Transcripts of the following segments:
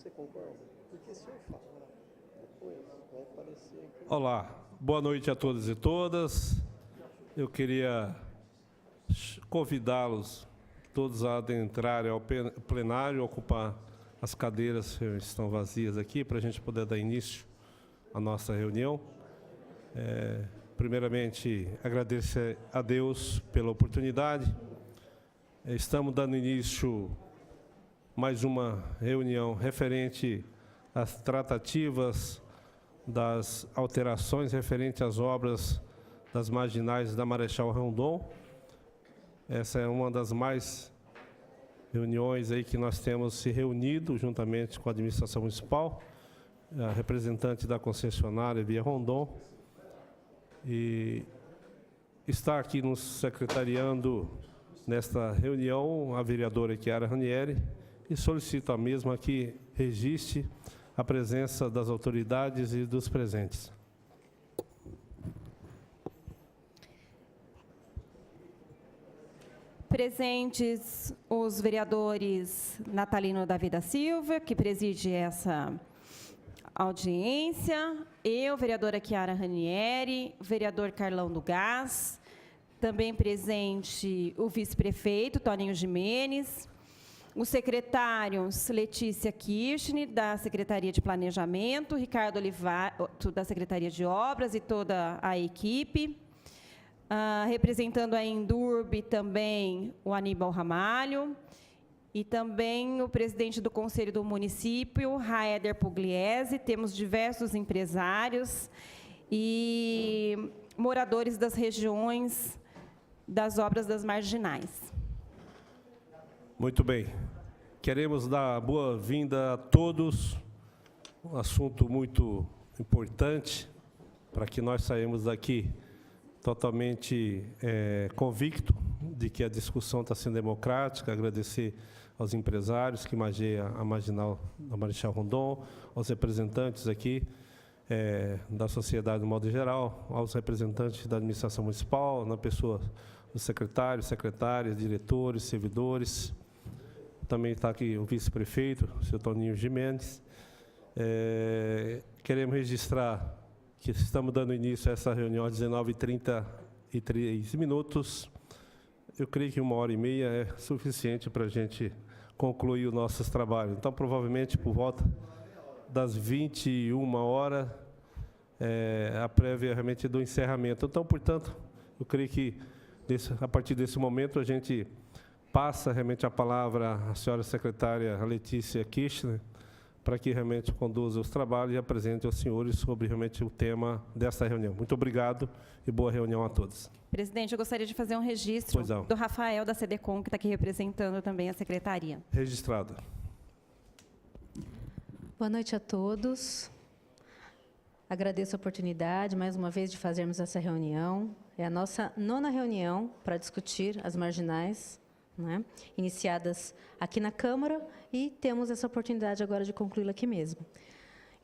Você concorda? Porque se eu falar, depois vai aparecer aqui. Olá, boa noite a todos e todas. Eu queria convidá-los todos a adentrarem ao plenário, ocupar as cadeiras que estão vazias aqui, para a gente poder dar início à nossa reunião. Primeiramente, agradecer a Deus pela oportunidade. Estamos dando início a mais uma reunião referente às tratativas das alterações referentes às obras das marginais da Marechal Rondon. Essa é uma das mais reuniões aí que nós temos se reunido juntamente com a administração municipal, a representante da concessionária Via Rondon, e está aqui nos secretariando nesta reunião a vereadora Chiara Ranieri, e solicito a mesma que registre a presença das autoridades e dos presentes. Presentes os vereadores Natalino Davi da Silva, que preside essa audiência, eu, vereadora Chiara Ranieri, vereador Carlão do Gás, também presente o vice-prefeito Toninho Gimenez, os secretários Letícia Kirchner, da Secretaria de Planejamento, Ricardo Olivato, da Secretaria de Obras, e toda a equipe. Representando a Endurb também o Aníbal Ramalho, e também o presidente do Conselho do Município, Raeder Pugliese. Temos diversos empresários e moradores das regiões das obras das marginais. Muito bem. Queremos dar boa-vinda a todos. Um assunto muito importante para que nós saímos daqui totalmente convicto de que a discussão está sendo democrática. Agradecer aos empresários que mageiam a marginal da Marechal Rondon, aos representantes aqui da sociedade no modo geral, aos representantes da administração municipal, na pessoa dos secretários, secretárias, diretores, servidores. Também está aqui o vice-prefeito, o senhor Toninho Gimenez. Queremos registrar que estamos dando início a essa reunião às 19h33. Eu creio que 1h30 é suficiente para a gente concluir os nossos trabalhos. Então, provavelmente, por volta das 21h, a prévia realmente do encerramento. Então, portanto, eu creio que a partir desse momento a gente passa realmente a palavra à senhora secretária Letícia Kirchner, para que realmente conduza os trabalhos e apresente aos senhores sobre realmente o tema desta reunião. Muito obrigado e boa reunião a todos. Presidente, eu gostaria de fazer um registro do Rafael da CDCOM, que está aqui representando também a secretaria. Registrado. Boa noite a todos. Agradeço a oportunidade, mais uma vez, de fazermos essa reunião. É a nossa 9ª reunião para discutir as marginais, né, iniciadas aqui na Câmara, e temos essa oportunidade agora de concluí-la aqui mesmo.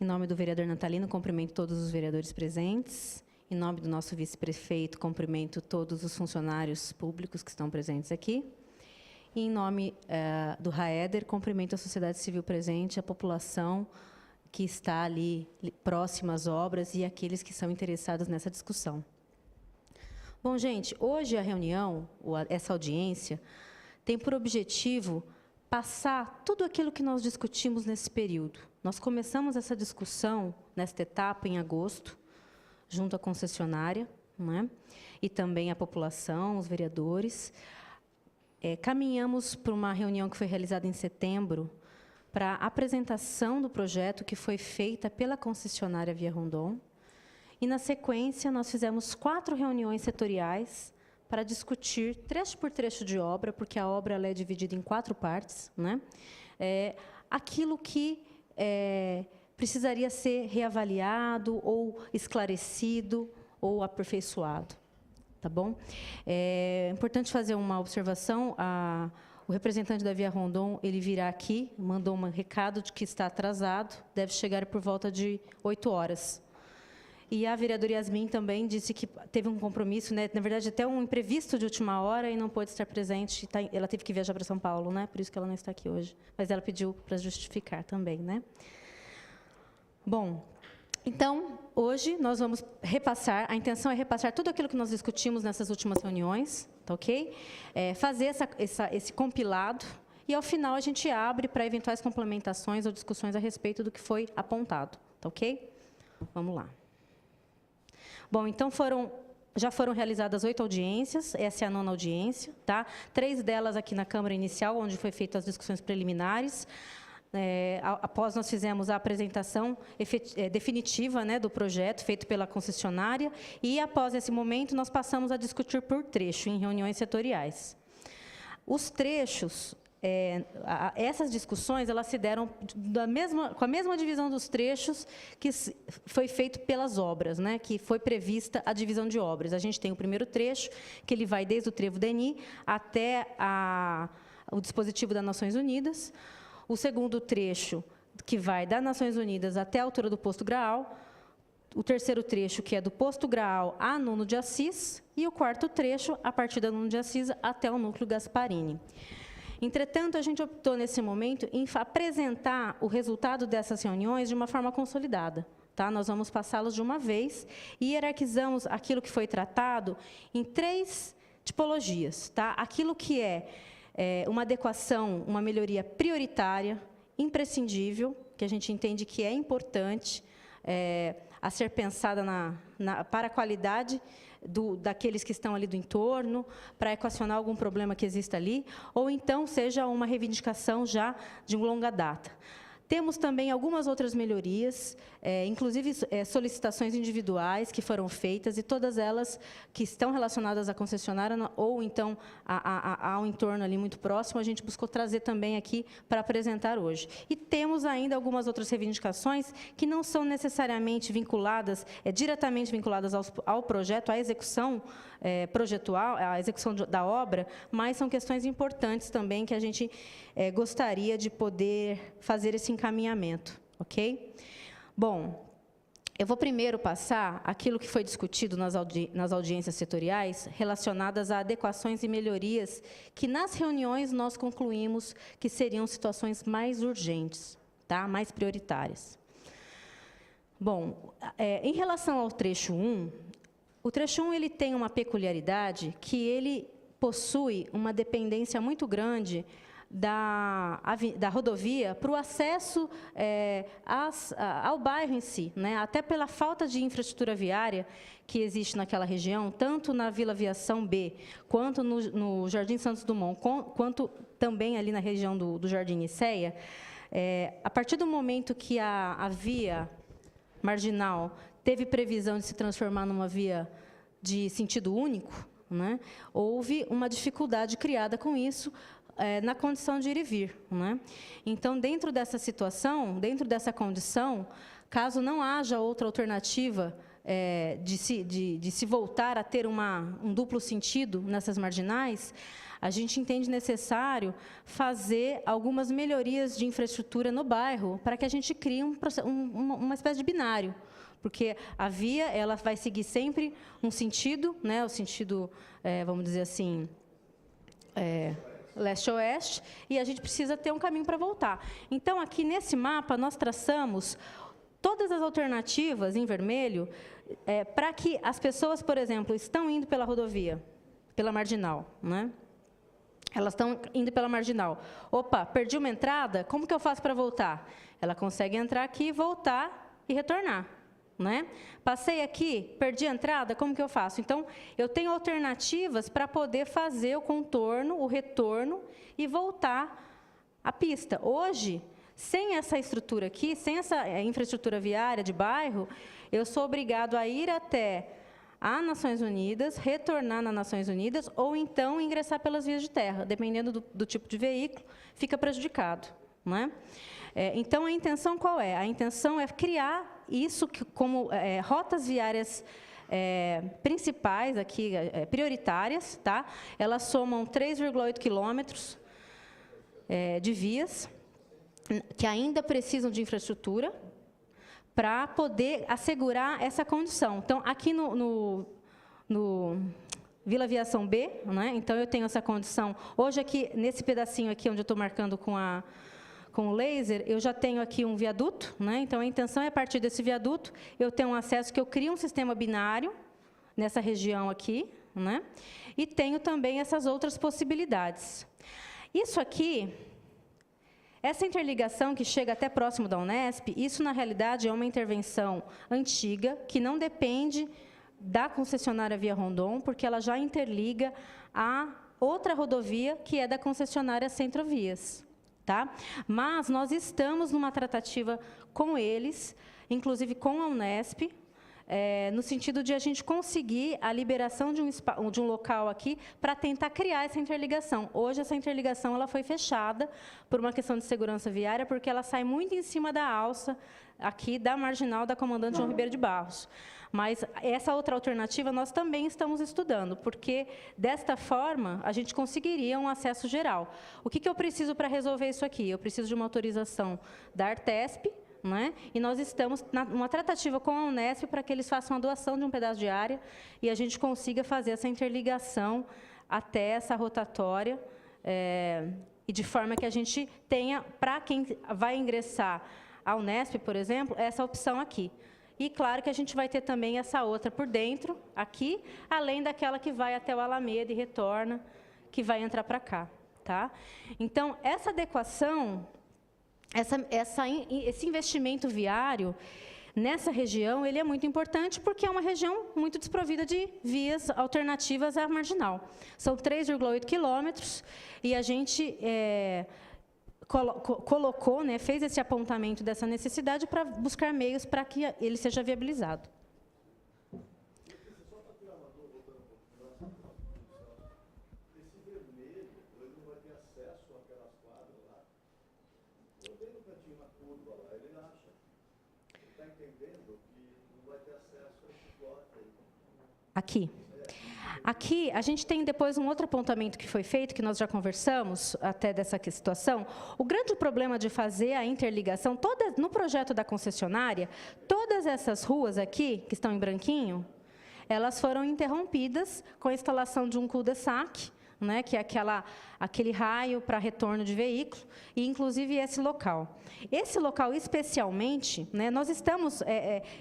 Em nome do vereador Natalino, cumprimento todos os vereadores presentes. Em nome do nosso vice-prefeito, cumprimento todos os funcionários públicos que estão presentes aqui. E em nome do Raeder, cumprimento a sociedade civil presente, a população que está ali próxima às obras e aqueles que são interessados nessa discussão. Bom, gente, hoje a reunião, essa audiência, tem por objetivo passar tudo aquilo que nós discutimos nesse período. Nós começamos essa discussão, nesta etapa, em agosto, junto à concessionária, né, e também a população, os vereadores. Caminhamos para uma reunião que foi realizada em setembro, para a apresentação do projeto que foi feita pela concessionária Via Rondon. E, na sequência, nós fizemos 4 reuniões setoriais para discutir trecho por trecho de obra, porque a obra ela é dividida em 4 partes, né? Aquilo que precisaria ser reavaliado ou esclarecido ou aperfeiçoado. Tá bom? É importante fazer uma observação. O representante da Via Rondon, ele virá aqui, mandou um recado de que está atrasado, deve chegar por volta de 8 horas. E a vereadora Yasmin também disse que teve um compromisso, né, na verdade, até um imprevisto de última hora e não pôde estar presente. Ela teve que viajar para São Paulo, né, por isso que ela não está aqui hoje. Mas ela pediu para justificar também, né? Bom, então, hoje nós vamos repassar, a intenção é repassar tudo aquilo que nós discutimos nessas últimas reuniões, tá ok? Fazer esse compilado, e ao final a gente abre para eventuais complementações ou discussões a respeito do que foi apontado, tá ok? Vamos lá. Bom, então já foram realizadas 8 audiências, essa é a 9ª audiência, tá? 3 delas aqui na Câmara Inicial, onde foi feitas as discussões preliminares. Após nós fizemos a apresentação definitiva, né, do projeto, feito pela concessionária, e após esse momento nós passamos a discutir por trecho, em reuniões setoriais. Os trechos, essas discussões, elas se deram com a mesma divisão dos trechos que foi feito pelas obras, né, que foi prevista a divisão de obras. A gente tem o primeiro trecho, que ele vai desde o trevo Deni até o dispositivo das Nações Unidas. O segundo trecho, que vai das Nações Unidas até a altura do posto Graal. O terceiro trecho, que é do posto Graal a Nuno de Assis. E o quarto trecho, a partir da Nuno de Assis até o núcleo Gasparini. Entretanto, a gente optou, nesse momento, em apresentar o resultado dessas reuniões de uma forma consolidada. Tá? Nós vamos passá-los de uma vez e hierarquizamos aquilo que foi tratado em 3 tipologias. Tá? Aquilo que é uma adequação, uma melhoria prioritária, imprescindível, que a gente entende que é importante a ser pensada para a qualidade daqueles que estão ali do entorno, para equacionar algum problema que exista ali, ou então seja uma reivindicação já de longa data. Temos também algumas outras melhorias, inclusive solicitações individuais que foram feitas, e todas elas que estão relacionadas à concessionária ou então ao entorno ali muito próximo, a gente buscou trazer também aqui para apresentar hoje. E temos ainda algumas outras reivindicações que não são necessariamente vinculadas, diretamente vinculadas ao projeto, à execução projetual, à execução da obra, mas são questões importantes também que a gente gostaria de poder fazer esse encaminhamento, ok? Bom, eu vou primeiro passar aquilo que foi discutido nas audiências setoriais relacionadas a adequações e melhorias que nas reuniões nós concluímos que seriam situações mais urgentes, tá? Mais prioritárias. Bom, em relação ao trecho 1, o trecho 1 ele tem uma peculiaridade que ele possui uma dependência muito grande da rodovia para o acesso ao bairro em si, né? Até pela falta de infraestrutura viária que existe naquela região, tanto na Vila Aviação B, quanto no Jardim Santos Dumont, quanto também ali na região do Jardim Nicéia. A partir do momento que a via marginal teve previsão de se transformar numa via de sentido único, né, houve uma dificuldade criada com isso, na condição de ir e vir. Né? Então, dentro dessa situação, dentro dessa condição, caso não haja outra alternativa de se voltar a ter um duplo sentido nessas marginais, a gente entende necessário fazer algumas melhorias de infraestrutura no bairro para que a gente crie uma espécie de binário, porque a via ela vai seguir sempre um sentido, né, o sentido, vamos dizer assim, leste-oeste, e a gente precisa ter um caminho para voltar. Então, aqui nesse mapa, nós traçamos todas as alternativas em vermelho para que as pessoas, por exemplo, estão indo pela rodovia, pela marginal, né? Elas estão indo pela marginal. Opa, perdi uma entrada, como que eu faço para voltar? Ela consegue entrar aqui, voltar e retornar. Né? Passei aqui, perdi a entrada, como que eu faço? Então, eu tenho alternativas para poder fazer o contorno, o retorno e voltar à pista. Hoje, sem essa estrutura aqui, sem essa infraestrutura viária de bairro, eu sou obrigado a ir até a Nações Unidas, retornar nas Nações Unidas, ou então ingressar pelas vias de terra. Dependendo do tipo de veículo, fica prejudicado. Né? Então, a intenção qual é? A intenção é criar isso como rotas viárias principais, aqui, prioritárias. Tá? Elas somam 3,8 quilômetros de vias, que ainda precisam de infraestrutura, para poder assegurar essa condição. Então, aqui no Vila Aviação B, né? Então, eu tenho essa condição. Hoje, aqui, nesse pedacinho aqui, onde eu estou marcando com o laser, eu já tenho aqui um viaduto, né? Então, a intenção é, a partir desse viaduto, eu tenho um acesso que eu crio um sistema binário nessa região aqui, né? E tenho também essas outras possibilidades. Isso aqui, essa interligação que chega até próximo da Unesp, isso, na realidade, é uma intervenção antiga, que não depende da concessionária Via Rondon, porque ela já interliga a outra rodovia, que é da concessionária Centrovias. Tá? Mas nós estamos numa tratativa com eles, inclusive com a Unesp, no sentido de a gente conseguir a liberação de um local aqui para tentar criar essa interligação. Hoje, essa interligação ela foi fechada por uma questão de segurança viária, porque ela sai muito em cima da alça aqui da marginal da Comandante João Ribeiro de Barros. Mas essa outra alternativa nós também estamos estudando, porque, desta forma, a gente conseguiria um acesso geral. O que eu preciso para resolver isso aqui? Eu preciso de uma autorização da Artesp, né? E nós estamos numa tratativa com a Unesp para que eles façam a doação de um pedaço de área e a gente consiga fazer essa interligação até essa rotatória, e de forma que a gente tenha, para quem vai ingressar à Unesp, por exemplo, essa opção aqui. E, claro, que a gente vai ter também essa outra por dentro, aqui, além daquela que vai até o Alameda e retorna, que vai entrar para cá. Tá? Então, essa adequação, esse investimento viário, nessa região, ele é muito importante, porque é uma região muito desprovida de vias alternativas à marginal. São 3,8 quilômetros, e a gente colocou, né, fez esse apontamento dessa necessidade para buscar meios para que ele seja viabilizado. Esse vermelho, ele não vai ter acesso àquelas quadras lá. Eu dei no cantinho uma curva lá, ele acha. Ele está entendendo que não vai ter acesso a esse bloco aí. Aqui. Aqui, a gente tem depois um outro apontamento que foi feito, que nós já conversamos até dessa situação. O grande problema de fazer a interligação, no projeto da concessionária, todas essas ruas aqui, que estão em branquinho, elas foram interrompidas com a instalação de um cul-de-sac, né, que é aquele raio para retorno de veículo, e, inclusive, esse local. Esse local, especialmente, né, nós estamos...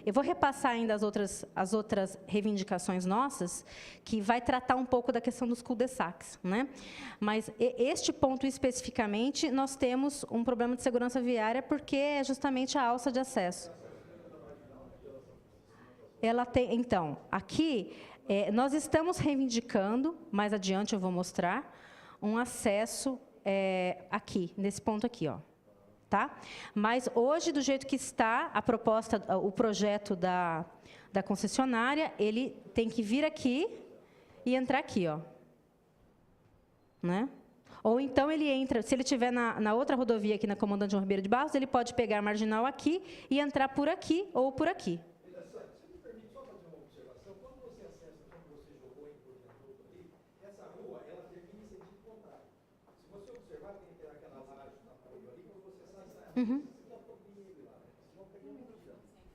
eu vou repassar ainda as outras reivindicações nossas, que vai tratar um pouco da questão dos cul-de-sacs, né? Mas, este ponto, especificamente, nós temos um problema de segurança viária, porque é justamente a alça de acesso. Ela tem... Então, aqui... nós estamos reivindicando, mais adiante eu vou mostrar, um acesso aqui, nesse ponto aqui, ó, tá? Mas hoje, do jeito que está a proposta, o projeto da concessionária, ele tem que vir aqui e entrar aqui, ó, né? Ou então ele entra, se ele estiver na outra rodovia aqui na Comandante João Ribeiro de Barros, ele pode pegar a marginal aqui e entrar por aqui ou por aqui. Uhum.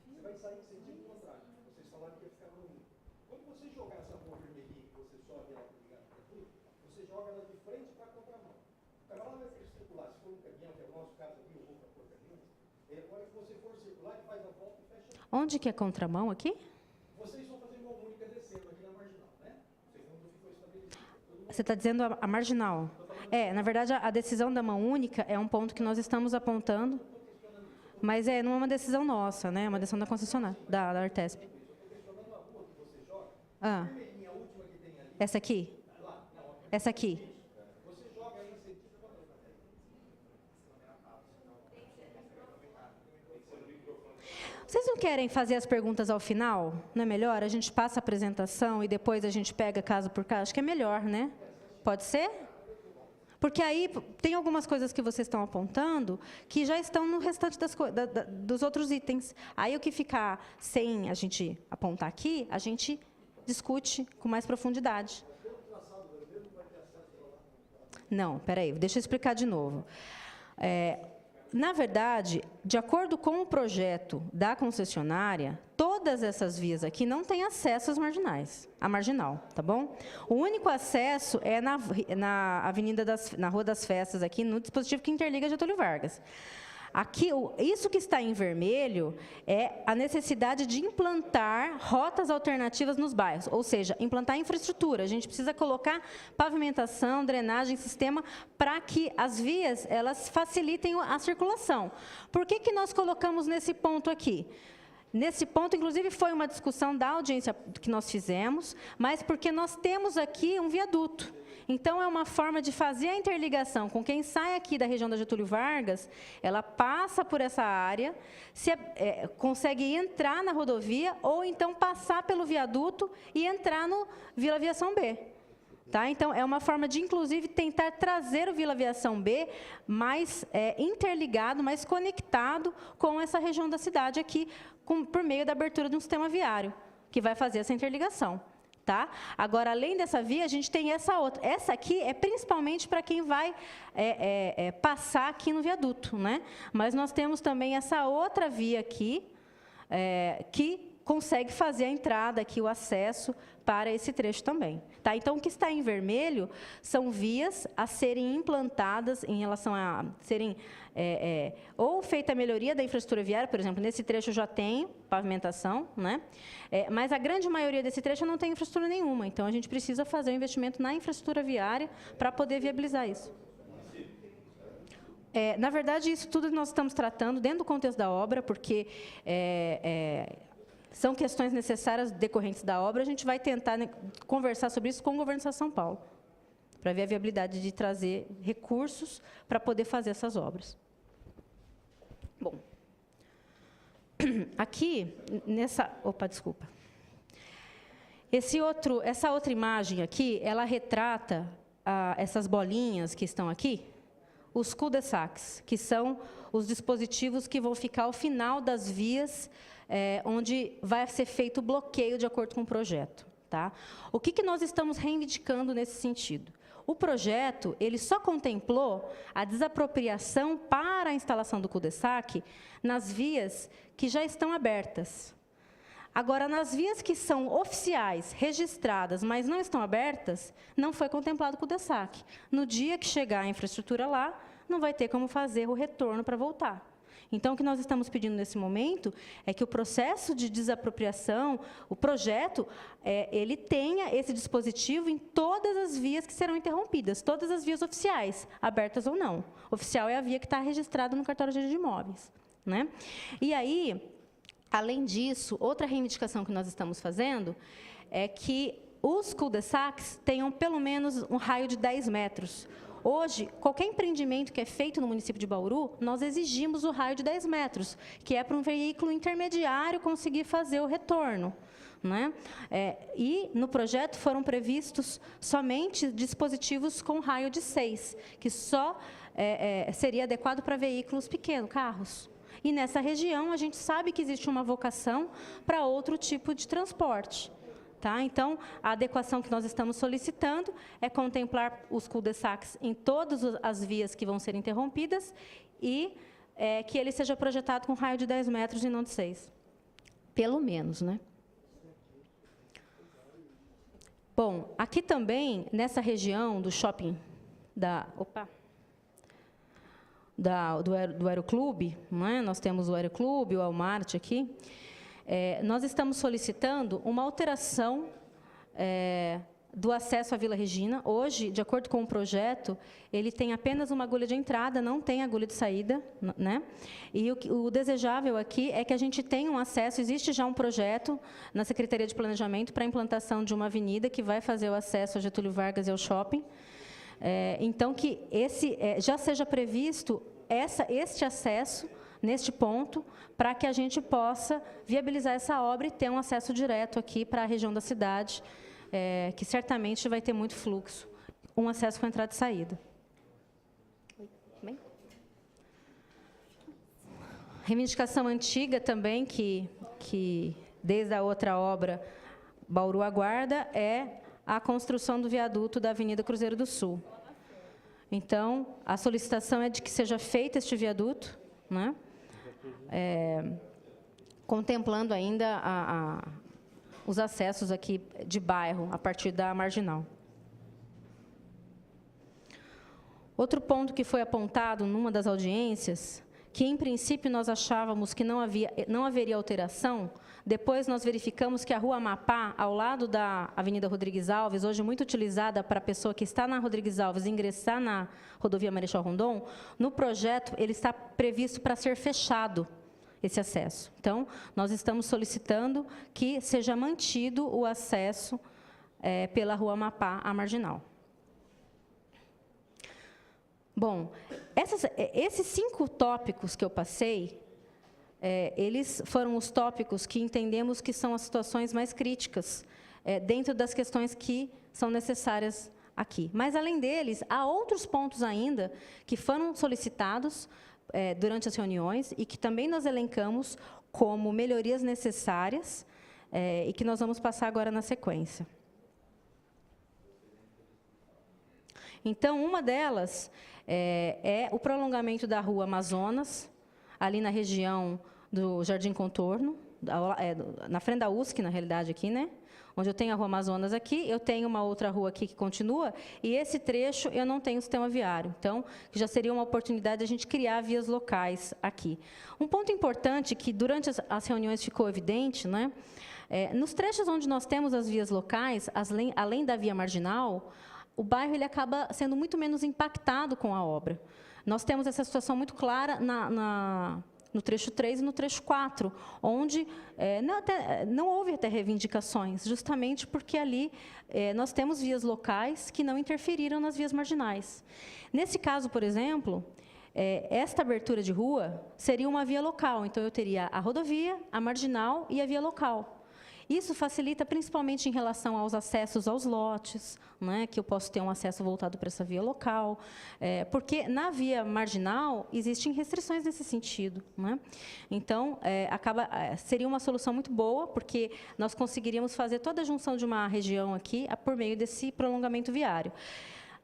Você vai sair em sentido contrário. Vocês falaram que ia ficar no 1. Quando você jogar essa rua vermelhinha que você sobe ela ligada para tudo, você joga ela de frente para a contramão. O cavalo vai circular. Se for um caminhão, que é o nosso caso aqui, eu vou para por caminhões, agora que você for circular, ele faz a volta e fecha. Onde que é contramão aqui? Vocês vão fazer uma única descendo aqui na marginal, né? Segundo ficou estabelecido. Você está dizendo a marginal? Na verdade, a decisão da mão única é um ponto que nós estamos apontando, mas não é uma decisão nossa, né? É uma decisão da concessionária, da Artesp. Essa aqui? Essa aqui? Vocês não querem fazer as perguntas ao final? Não é melhor? A gente passa a apresentação e depois a gente pega caso por caso? Acho que é melhor, né? Pode ser? Porque aí tem algumas coisas que vocês estão apontando que já estão no restante dos outros itens. Aí o que ficar sem a gente apontar aqui, a gente discute com mais profundidade. Não, espera aí, deixa eu explicar de novo. na verdade, de acordo com o projeto da concessionária, todas essas vias aqui não têm acesso às marginais, à marginal, tá bom? O único acesso é na Rua das Festas, aqui, no dispositivo que interliga Getúlio Vargas. Aqui, isso que está em vermelho é a necessidade de implantar rotas alternativas nos bairros, ou seja, implantar infraestrutura. A gente precisa colocar pavimentação, drenagem, sistema, para que as vias elas facilitem a circulação. Por que nós colocamos nesse ponto aqui? Nesse ponto, inclusive, foi uma discussão da audiência que nós fizemos, mas porque nós temos aqui um viaduto. Então, é uma forma de fazer a interligação com quem sai aqui da região da Getúlio Vargas, ela passa por essa área, consegue entrar na rodovia, ou então passar pelo viaduto e entrar no Vila Aviação B. Tá? Então, é uma forma de, inclusive, tentar trazer o Vila Aviação B mais interligado, mais conectado com essa região da cidade aqui, por meio da abertura de um sistema viário, que vai fazer essa interligação. Tá? Agora, além dessa via, a gente tem essa outra. Essa aqui é principalmente para quem vai passar aqui no viaduto, né? Mas nós temos também essa outra via aqui, que consegue fazer a entrada aqui, o acesso para esse trecho também. Tá? Então, o que está em vermelho são vias a serem implantadas em relação a serem ou feita a melhoria da infraestrutura viária, por exemplo, nesse trecho já tem pavimentação, né? Mas a grande maioria desse trecho não tem infraestrutura nenhuma, então a gente precisa fazer um investimento na infraestrutura viária para poder viabilizar isso. Na verdade, isso tudo nós estamos tratando dentro do contexto da obra, porque são questões necessárias decorrentes da obra, a gente vai tentar conversar sobre isso com o governo do Estado de São Paulo, para ver a viabilidade de trazer recursos para poder fazer essas obras. Bom, aqui, nessa... Opa, desculpa. Essa outra imagem aqui, ela retrata essas bolinhas que estão aqui, os cul-de-sacs, que são os dispositivos que vão ficar ao final das vias, onde vai ser feito o bloqueio de acordo com o projeto. Tá? O que nós estamos reivindicando nesse sentido? O projeto ele só contemplou a desapropriação para a instalação do cul-de-sac nas vias que já estão abertas. Agora, nas vias que são oficiais, registradas, mas não estão abertas, não foi contemplado o cul-de-sac. No dia que chegar a infraestrutura lá, não vai ter como fazer o retorno para voltar. Então, o que nós estamos pedindo nesse momento é que o processo de desapropriação, o projeto, ele tenha esse dispositivo em todas as vias que serão interrompidas, todas as vias oficiais, abertas ou não. Oficial é a via que está registrada no cartório de imóveis, né? E aí, além disso, outra reivindicação que nós estamos fazendo é que os cul-de-sacs tenham pelo menos um raio de 10 metros. Hoje, qualquer empreendimento que é feito no município de Bauru, nós exigimos o raio de 10 metros, que é para um veículo intermediário conseguir fazer o retorno. Né? E, no projeto, foram previstos somente dispositivos com raio de 6, que só seria adequado para veículos pequenos, carros. E, nessa região, a gente sabe que existe uma vocação para outro tipo de transporte. Tá? Então, a adequação que nós estamos solicitando é contemplar os cul-de-sacs em todas as vias que vão ser interrompidas e que ele seja projetado com raio de 10 metros e não de 6. Pelo menos, né? Bom, aqui também, nessa região do shopping do Aeroclube, né? Nós temos o Aeroclube, o Walmart aqui. Nós estamos solicitando uma alteração do acesso à Vila Regina. Hoje, de acordo com o projeto, ele tem apenas uma agulha de entrada, não tem agulha de saída, né? E o desejável aqui é que a gente tenha um acesso. Existe já um projeto na Secretaria de Planejamento para a implantação de uma avenida que vai fazer o acesso ao Getúlio Vargas e ao shopping. Então, que já seja previsto este acesso neste ponto, para que a gente possa viabilizar essa obra e ter um acesso direto aqui para a região da cidade, que certamente vai ter muito fluxo, um acesso com entrada e saída. Bem? Reivindicação antiga também, que desde a outra obra Bauru aguarda, é a construção do viaduto da Avenida Cruzeiro do Sul. Então, a solicitação é de que seja feito este viaduto, né? Contemplando ainda os acessos aqui de bairro, a partir da marginal. Outro ponto que foi apontado numa das audiências, que em princípio nós achávamos que não haveria alteração, depois nós verificamos que a Rua Amapá, ao lado da Avenida Rodrigues Alves, hoje muito utilizada para a pessoa que está na Rodrigues Alves ingressar na rodovia Marechal Rondon, no projeto ele está previsto para ser fechado esse acesso. Então, nós estamos solicitando que seja mantido o acesso pela Rua Amapá à marginal. Bom, esses 5 tópicos que eu passei, eles foram os tópicos que entendemos que são as situações mais críticas, dentro das questões que são necessárias aqui. Mas, além deles, há outros pontos ainda que foram solicitados durante as reuniões e que também nós elencamos como melhorias necessárias e que nós vamos passar agora na sequência. Então, uma delas é o prolongamento da Rua Amazonas, ali na região do Jardim Contorno, na frente da USC, na realidade, aqui, né? Onde eu tenho a Rua Amazonas aqui, eu tenho uma outra rua aqui que continua, e esse trecho eu não tenho sistema viário. Então, já seria uma oportunidade de a gente criar vias locais aqui. Um ponto importante que, durante as reuniões, ficou evidente, né? Nos trechos onde nós temos as vias locais, além da via marginal, o bairro ele acaba sendo muito menos impactado com a obra. Nós temos essa situação muito clara no trecho 3 e no trecho 4, onde não houve até reivindicações, justamente porque ali nós temos vias locais que não interferiram nas vias marginais. Nesse caso, por exemplo, esta abertura de rua seria uma via local, então eu teria a rodovia, a marginal e a via local. Isso facilita principalmente em relação aos acessos aos lotes, né, que eu posso ter um acesso voltado para essa via local, porque na via marginal existem restrições nesse sentido, né? Então, seria uma solução muito boa, porque nós conseguiríamos fazer toda a junção de uma região aqui por meio desse prolongamento viário.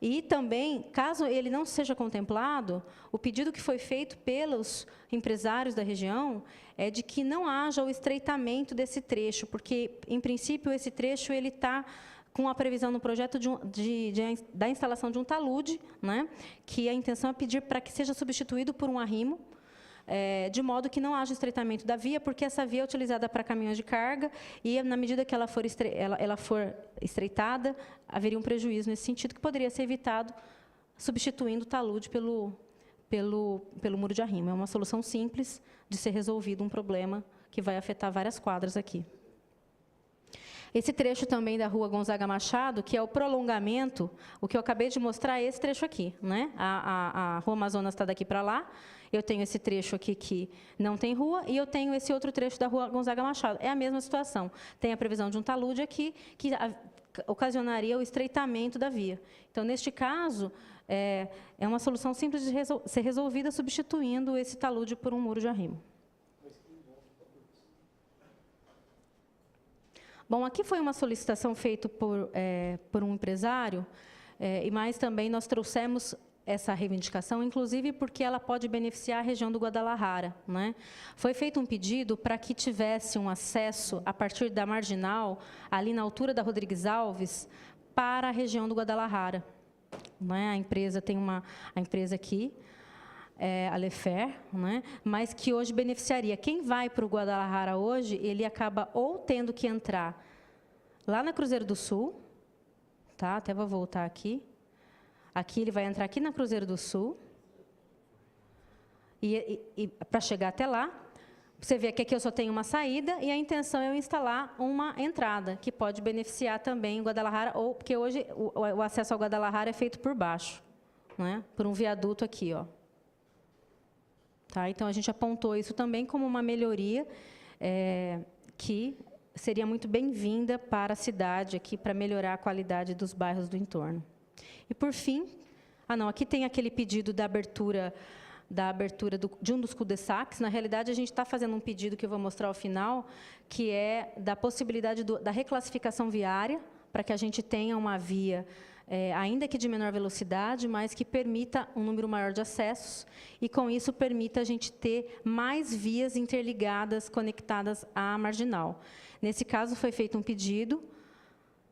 E também, caso ele não seja contemplado, o pedido que foi feito pelos empresários da região é de que não haja o estreitamento desse trecho, porque, em princípio, esse trecho ele está com a previsão no projeto da instalação de um talude, né, que a intenção é pedir para que seja substituído por um arrimo, de modo que não haja estreitamento da via, porque essa via é utilizada para caminhões de carga e, na medida que ela for estreitada, haveria um prejuízo nesse sentido, que poderia ser evitado substituindo o talude pelo muro de arrimo. É uma solução simples de ser resolvido um problema que vai afetar várias quadras aqui. Esse trecho também da Rua Gonzaga Machado, que é o prolongamento, o que eu acabei de mostrar é esse trecho aqui, né? A Rua Amazonas está daqui para lá, eu tenho esse trecho aqui que não tem rua, e eu tenho esse outro trecho da Rua Gonzaga Machado. É a mesma situação. Tem a previsão de um talude aqui, que ocasionaria o estreitamento da via. Então, neste caso, é uma solução simples de ser resolvida substituindo esse talude por um muro de arrimo. Bom, aqui foi uma solicitação feita por um empresário, mas também nós trouxemos essa reivindicação, inclusive porque ela pode beneficiar a região do Guadalajara, né? Foi feito um pedido para que tivesse um acesso, a partir da marginal, ali na altura da Rodrigues Alves, para a região do Guadalajara. Né? A empresa tem a empresa aqui, a Lefer, né? Mas que hoje beneficiaria. Quem vai para o Guadalajara hoje, ele acaba ou tendo que entrar lá na Cruzeiro do Sul, tá? Até vou voltar aqui. Aqui ele vai entrar aqui na Cruzeiro do Sul, e para chegar até lá, você vê que aqui eu só tenho uma saída, e a intenção é eu instalar uma entrada, que pode beneficiar também o Guadalajara, porque hoje o acesso ao Guadalajara é feito por baixo, né? Por um viaduto aqui, ó. Tá? Então, a gente apontou isso também como uma melhoria que seria muito bem-vinda para a cidade, aqui, para melhorar a qualidade dos bairros do entorno. E, por fim, aqui tem aquele pedido da abertura de um dos cul-de-sacs. Na realidade, a gente está fazendo um pedido que eu vou mostrar ao final, que é da possibilidade da reclassificação viária, para que a gente tenha uma via ainda que de menor velocidade, mas que permita um número maior de acessos, e com isso permita a gente ter mais vias interligadas, conectadas à marginal. Nesse caso, foi feito um pedido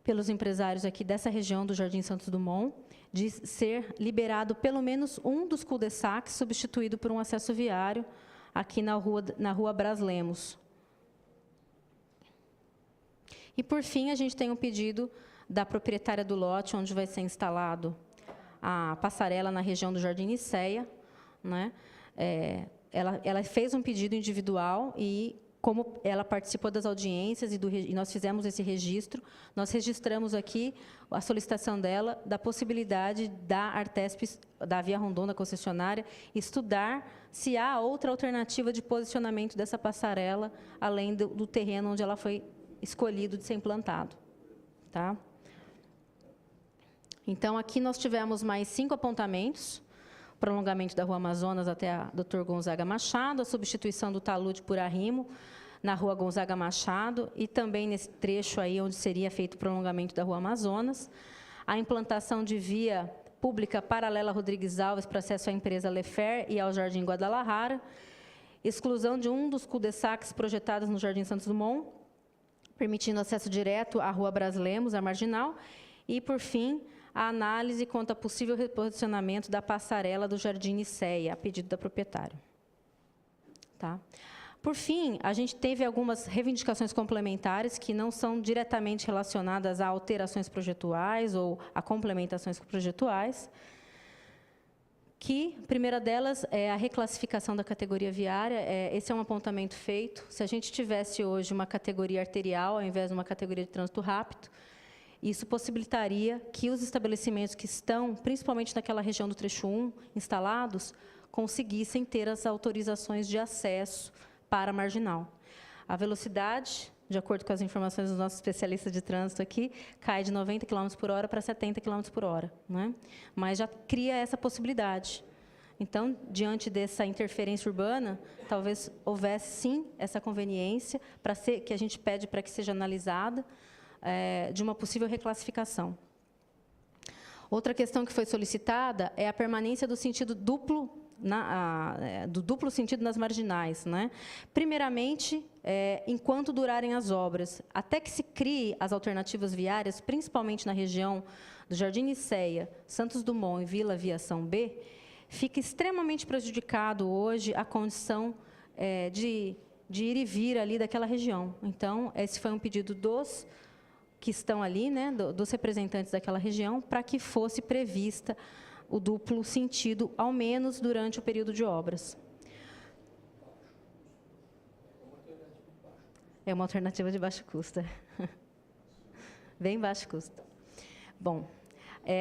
pelos empresários aqui dessa região do Jardim Santos Dumont, de ser liberado pelo menos um dos cul-de-sacs, substituído por um acesso viário, aqui na rua Bras Lemos. E, por fim, a gente tem um pedido da proprietária do lote, onde vai ser instalado a passarela na região do Jardim Nicéia, né? Ela fez um pedido individual e, como ela participou das audiências e nós fizemos esse registro, nós registramos aqui a solicitação dela da possibilidade da Artesp, da Via Rondon, da concessionária, estudar se há outra alternativa de posicionamento dessa passarela, além do terreno onde ela foi escolhido de ser implantado. Tá? Então, aqui nós tivemos mais 5 apontamentos: prolongamento da Rua Amazonas até a Dr. Gonzaga Machado, a substituição do talude por arrimo na Rua Gonzaga Machado, e também nesse trecho aí onde seria feito o prolongamento da Rua Amazonas, a implantação de via pública paralela a Rodrigues Alves para acesso à empresa Lefer e ao Jardim Guadalajara, exclusão de um dos cul-de-sacs projetados no Jardim Santos Dumont, permitindo acesso direto à Rua Bras Lemos, a marginal, e, por fim, a análise quanto a possível reposicionamento da passarela do Jardim Nicéia, a pedido da proprietária. Tá? Por fim, a gente teve algumas reivindicações complementares que não são diretamente relacionadas a alterações projetuais ou a complementações projetuais, que, a primeira delas, é a reclassificação da categoria viária. Esse é um apontamento feito. Se a gente tivesse hoje uma categoria arterial, ao invés de uma categoria de trânsito rápido, isso possibilitaria que os estabelecimentos que estão, principalmente naquela região do trecho 1, instalados, conseguissem ter as autorizações de acesso para a marginal. A velocidade, de acordo com as informações dos nossos especialistas de trânsito aqui, cai de 90 km por hora para 70 km por hora. Né? Mas já cria essa possibilidade. Então, diante dessa interferência urbana, talvez houvesse, sim, essa conveniência que a gente pede para que seja analisada, de uma possível reclassificação. Outra questão que foi solicitada é a permanência do sentido duplo, do duplo sentido nas marginais. Né? Primeiramente, enquanto durarem as obras, até que se crie as alternativas viárias, principalmente na região do Jardim Nicéia, Santos Dumont e Vila Aviação B, fica extremamente prejudicado hoje a condição de ir e vir ali daquela região. Então, esse foi um pedido dos que estão ali, né, dos representantes daquela região, para que fosse prevista o duplo sentido, ao menos durante o período de obras. É uma alternativa de baixo custo. Bem baixo custo. Bom,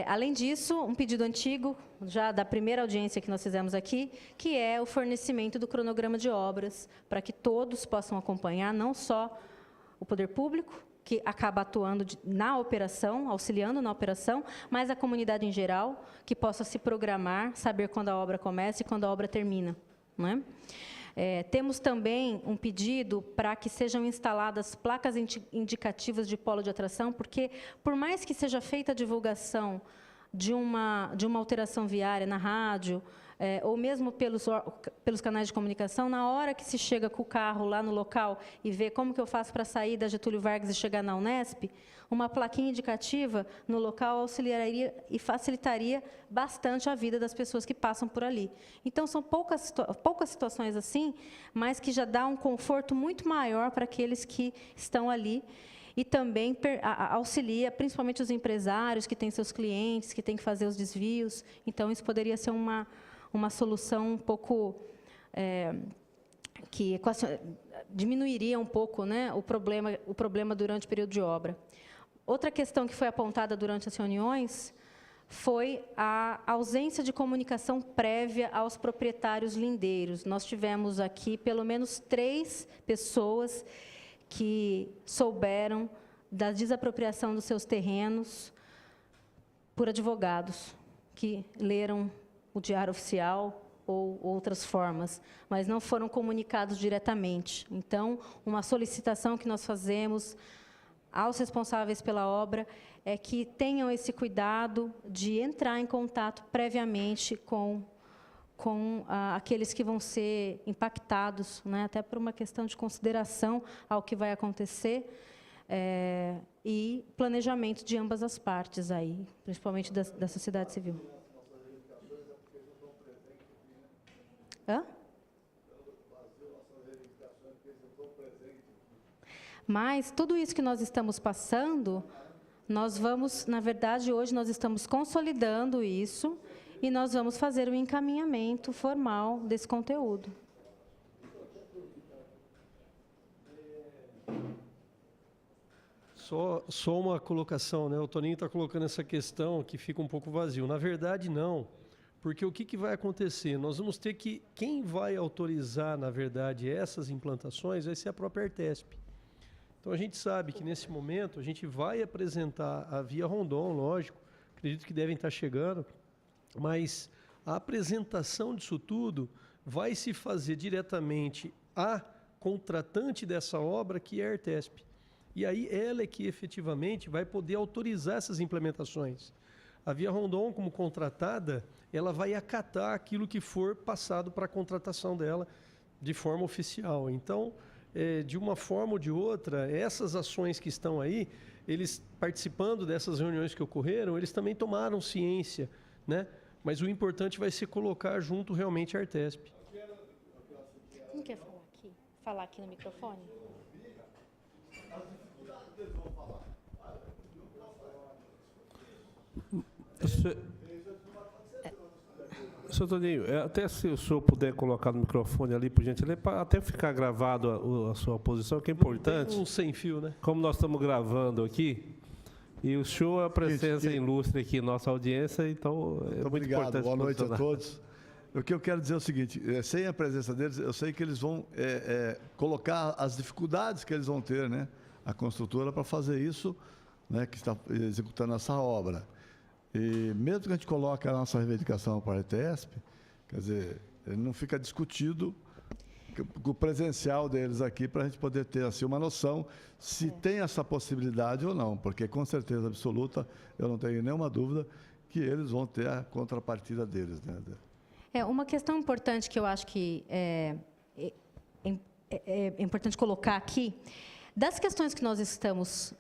além disso, um pedido antigo, já da primeira audiência que nós fizemos aqui, que é o fornecimento do cronograma de obras, para que todos possam acompanhar, não só o poder público, que acaba atuando na operação, auxiliando na operação, mas a comunidade em geral, que possa se programar, saber quando a obra começa e quando a obra termina. Não é? Temos também um pedido para que sejam instaladas placas indicativas de polo de atração, porque, por mais que seja feita a divulgação de uma alteração viária na rádio, ou mesmo pelos canais de comunicação, na hora que se chega com o carro lá no local e vê como que eu faço para sair da Getúlio Vargas e chegar na Unesp, uma plaquinha indicativa no local auxiliaria e facilitaria bastante a vida das pessoas que passam por ali. Então, são poucas situações assim, mas que já dá um conforto muito maior para aqueles que estão ali, e também auxilia, principalmente os empresários que têm seus clientes, que têm que fazer os desvios. Então, isso poderia ser uma solução um pouco que diminuiria um pouco, né, o problema durante o período de obra. Outra questão que foi apontada durante as reuniões foi a ausência de comunicação prévia aos proprietários lindeiros. Nós tivemos aqui pelo menos 3 pessoas que souberam da desapropriação dos seus terrenos por advogados, que leram o Diário Oficial ou outras formas, mas não foram comunicados diretamente. Então, uma solicitação que nós fazemos aos responsáveis pela obra é que tenham esse cuidado de entrar em contato previamente com aqueles que vão ser impactados, né, até por uma questão de consideração ao que vai acontecer, e planejamento de ambas as partes, aí, principalmente da sociedade civil. Hã? Mas tudo isso que nós estamos passando, nós vamos, na verdade, hoje nós estamos consolidando isso e nós vamos fazer um encaminhamento formal desse conteúdo. Só uma colocação, né? O Toninho está colocando essa questão que fica um pouco vazio. Na verdade, não. Porque o que vai acontecer? Nós vamos ter que... Quem vai autorizar, na verdade, essas implantações vai ser a própria Artesp. Então, a gente sabe que, nesse momento, a gente vai apresentar a Via Rondon, lógico, acredito que devem estar chegando, mas a apresentação disso tudo vai se fazer diretamente à contratante dessa obra, que é a Artesp. E aí ela é que, efetivamente, vai poder autorizar essas implementações. A Via Rondon, como contratada, ela vai acatar aquilo que for passado para a contratação dela de forma oficial. Então, de uma forma ou de outra, essas ações que estão aí, eles participando dessas reuniões que ocorreram, eles também tomaram ciência, né? Mas o importante vai ser colocar junto realmente a Artesp. Não quer falar aqui? Falar aqui no microfone? Senhor Toninho, até se o senhor puder colocar no microfone ali, por gentileza, para até ficar gravado a sua posição, que é importante. Tem um sem fio, né? Como nós estamos gravando aqui, e o senhor é a presença ilustre aqui em nossa audiência, então é muito obrigado. importante. Boa noite a todos. O que eu quero dizer é o seguinte, sem a presença deles, eu sei que eles vão colocar as dificuldades que eles vão ter, né, a construtora, para fazer isso, né, que está executando essa obra. E mesmo que a gente coloque a nossa reivindicação para a Artesp, quer dizer, ele não fica discutido com o presencial deles aqui, para a gente poder ter assim, uma noção se tem essa possibilidade ou não, porque com certeza absoluta, eu não tenho nenhuma dúvida que eles vão ter a contrapartida deles, né? Uma questão importante que eu acho que é importante colocar aqui, das questões que nós estamos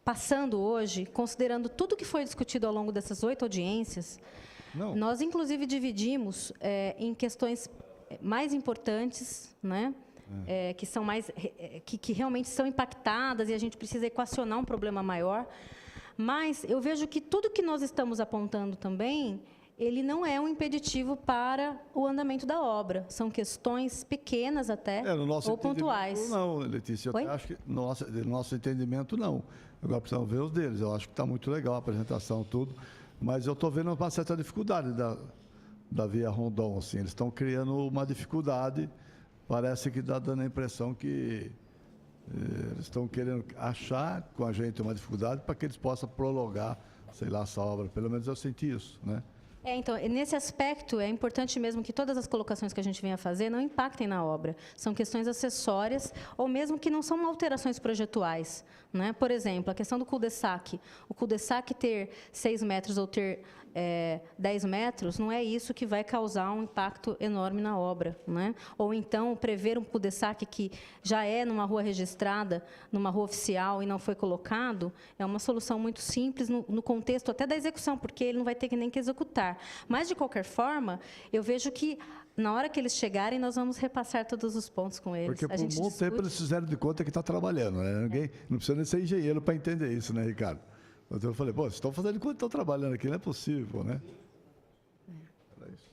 passando hoje, considerando tudo que foi discutido ao longo dessas 8 audiências, nós, inclusive, dividimos em questões mais importantes, né, que são mais, que realmente são impactadas e a gente precisa equacionar um problema maior. Mas eu vejo que tudo que nós estamos apontando também, ele não é um impeditivo para o andamento da obra. São questões pequenas até, ou pontuais. Não, Letícia, eu acho que no nosso entendimento, não. Agora precisamos ver os deles. Eu acho que está muito legal a apresentação, tudo, mas eu estou vendo uma certa dificuldade da Via Rondon. Assim. Eles estão criando uma dificuldade, parece que está dando a impressão que eles estão querendo achar com a gente uma dificuldade para que eles possam prolongar, sei lá, essa obra. Pelo menos eu senti isso, né? Então, nesse aspecto, é importante mesmo que todas as colocações que a gente venha fazer não impactem na obra. São questões acessórias, ou mesmo que não são alterações projetuais, né? Por exemplo, a questão do cul-de-sac. O cul-de-sac ter 6 metros ou ter 10 metros, não é isso que vai causar um impacto enorme na obra, né? Ou então, prever um cul-de-sac que já é numa rua registrada, numa rua oficial e não foi colocado, é uma solução muito simples no contexto até da execução, porque ele não vai ter nem que executar. Mas, de qualquer forma, eu vejo que, na hora que eles chegarem, nós vamos repassar todos os pontos com eles. Porque, por um bom tempo, eles fizeram de conta que está trabalhando, né? Ninguém, não precisa nem ser engenheiro para entender isso, né, Ricardo? Então, eu falei, vocês estão fazendo de conta que estão trabalhando aqui, não é possível, né? Era isso.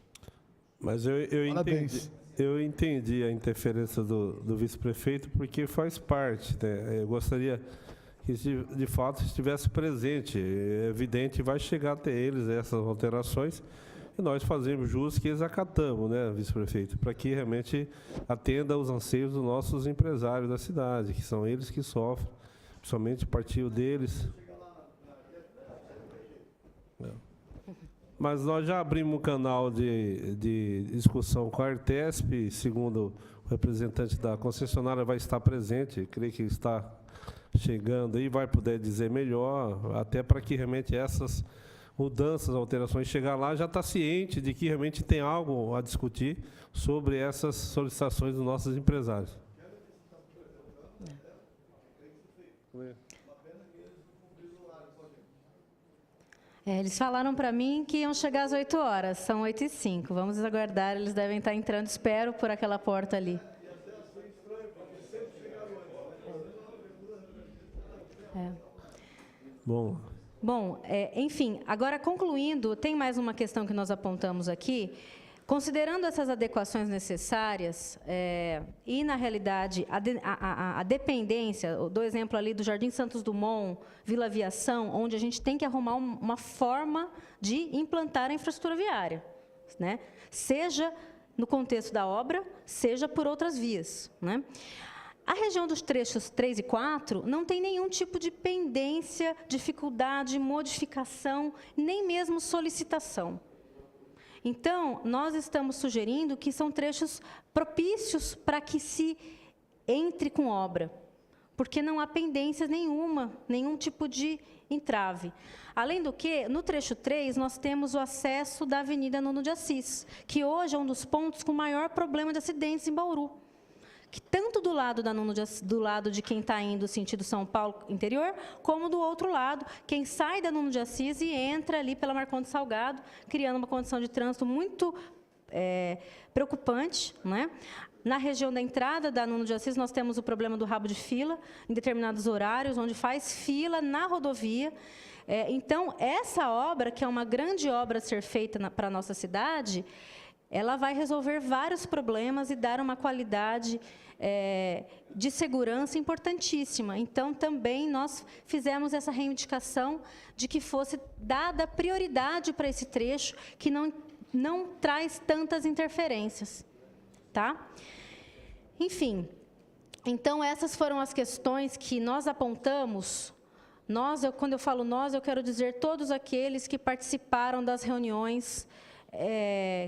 Mas eu entendi a interferência do vice-prefeito, porque faz parte, né? Eu gostaria que, de fato, estivesse presente. É evidente, vai chegar até eles essas alterações, e nós fazemos jus que eles acatamos, né, vice-prefeito, para que realmente atenda aos anseios dos nossos empresários da cidade, que são eles que sofrem, principalmente o partido deles. Mas nós já abrimos um canal de discussão com a Artesp, segundo o representante da concessionária vai estar presente, creio que está chegando aí vai poder dizer melhor, até para que realmente essas mudanças, alterações, chegar lá já está ciente de que realmente tem algo a discutir sobre essas solicitações dos nossos empresários. Eles falaram para mim que iam chegar às 8 horas, são 8h05. Vamos aguardar, eles devem estar entrando, espero, por aquela porta ali. Bom, Enfim, agora concluindo, tem mais uma questão que nós apontamos aqui. Considerando essas adequações necessárias, e, na realidade, a dependência, eu dou exemplo ali do Jardim Santos Dumont, Vila Aviação, onde a gente tem que arrumar uma forma de implantar a infraestrutura viária, né? Seja no contexto da obra, seja por outras vias, né? A região dos trechos 3 e 4 não tem nenhum tipo de pendência, dificuldade, modificação, nem mesmo solicitação. Então, nós estamos sugerindo que são trechos propícios para que se entre com obra, porque não há pendência nenhuma, nenhum tipo de entrave. Além do que, no trecho 3, nós temos o acesso da Avenida Nuno de Assis, que hoje é um dos pontos com maior problema de acidentes em Bauru. Que tanto do lado do lado de quem está indo sentido São Paulo interior, como do outro lado, quem sai da Nuno de Assis e entra ali pela Marcondes Salgado, criando uma condição de trânsito muito preocupante, né? Na região da entrada da Nuno de Assis, nós temos o problema do rabo de fila, em determinados horários, onde faz fila na rodovia. Então, essa obra, que é uma grande obra a ser feita para a nossa cidade, ela vai resolver vários problemas e dar uma qualidade de segurança importantíssima. Então, também nós fizemos essa reivindicação de que fosse dada prioridade para esse trecho, que não traz tantas interferências. Tá? Enfim, então, essas foram as questões que nós apontamos. Quando eu falo nós, eu quero dizer todos aqueles que participaram das reuniões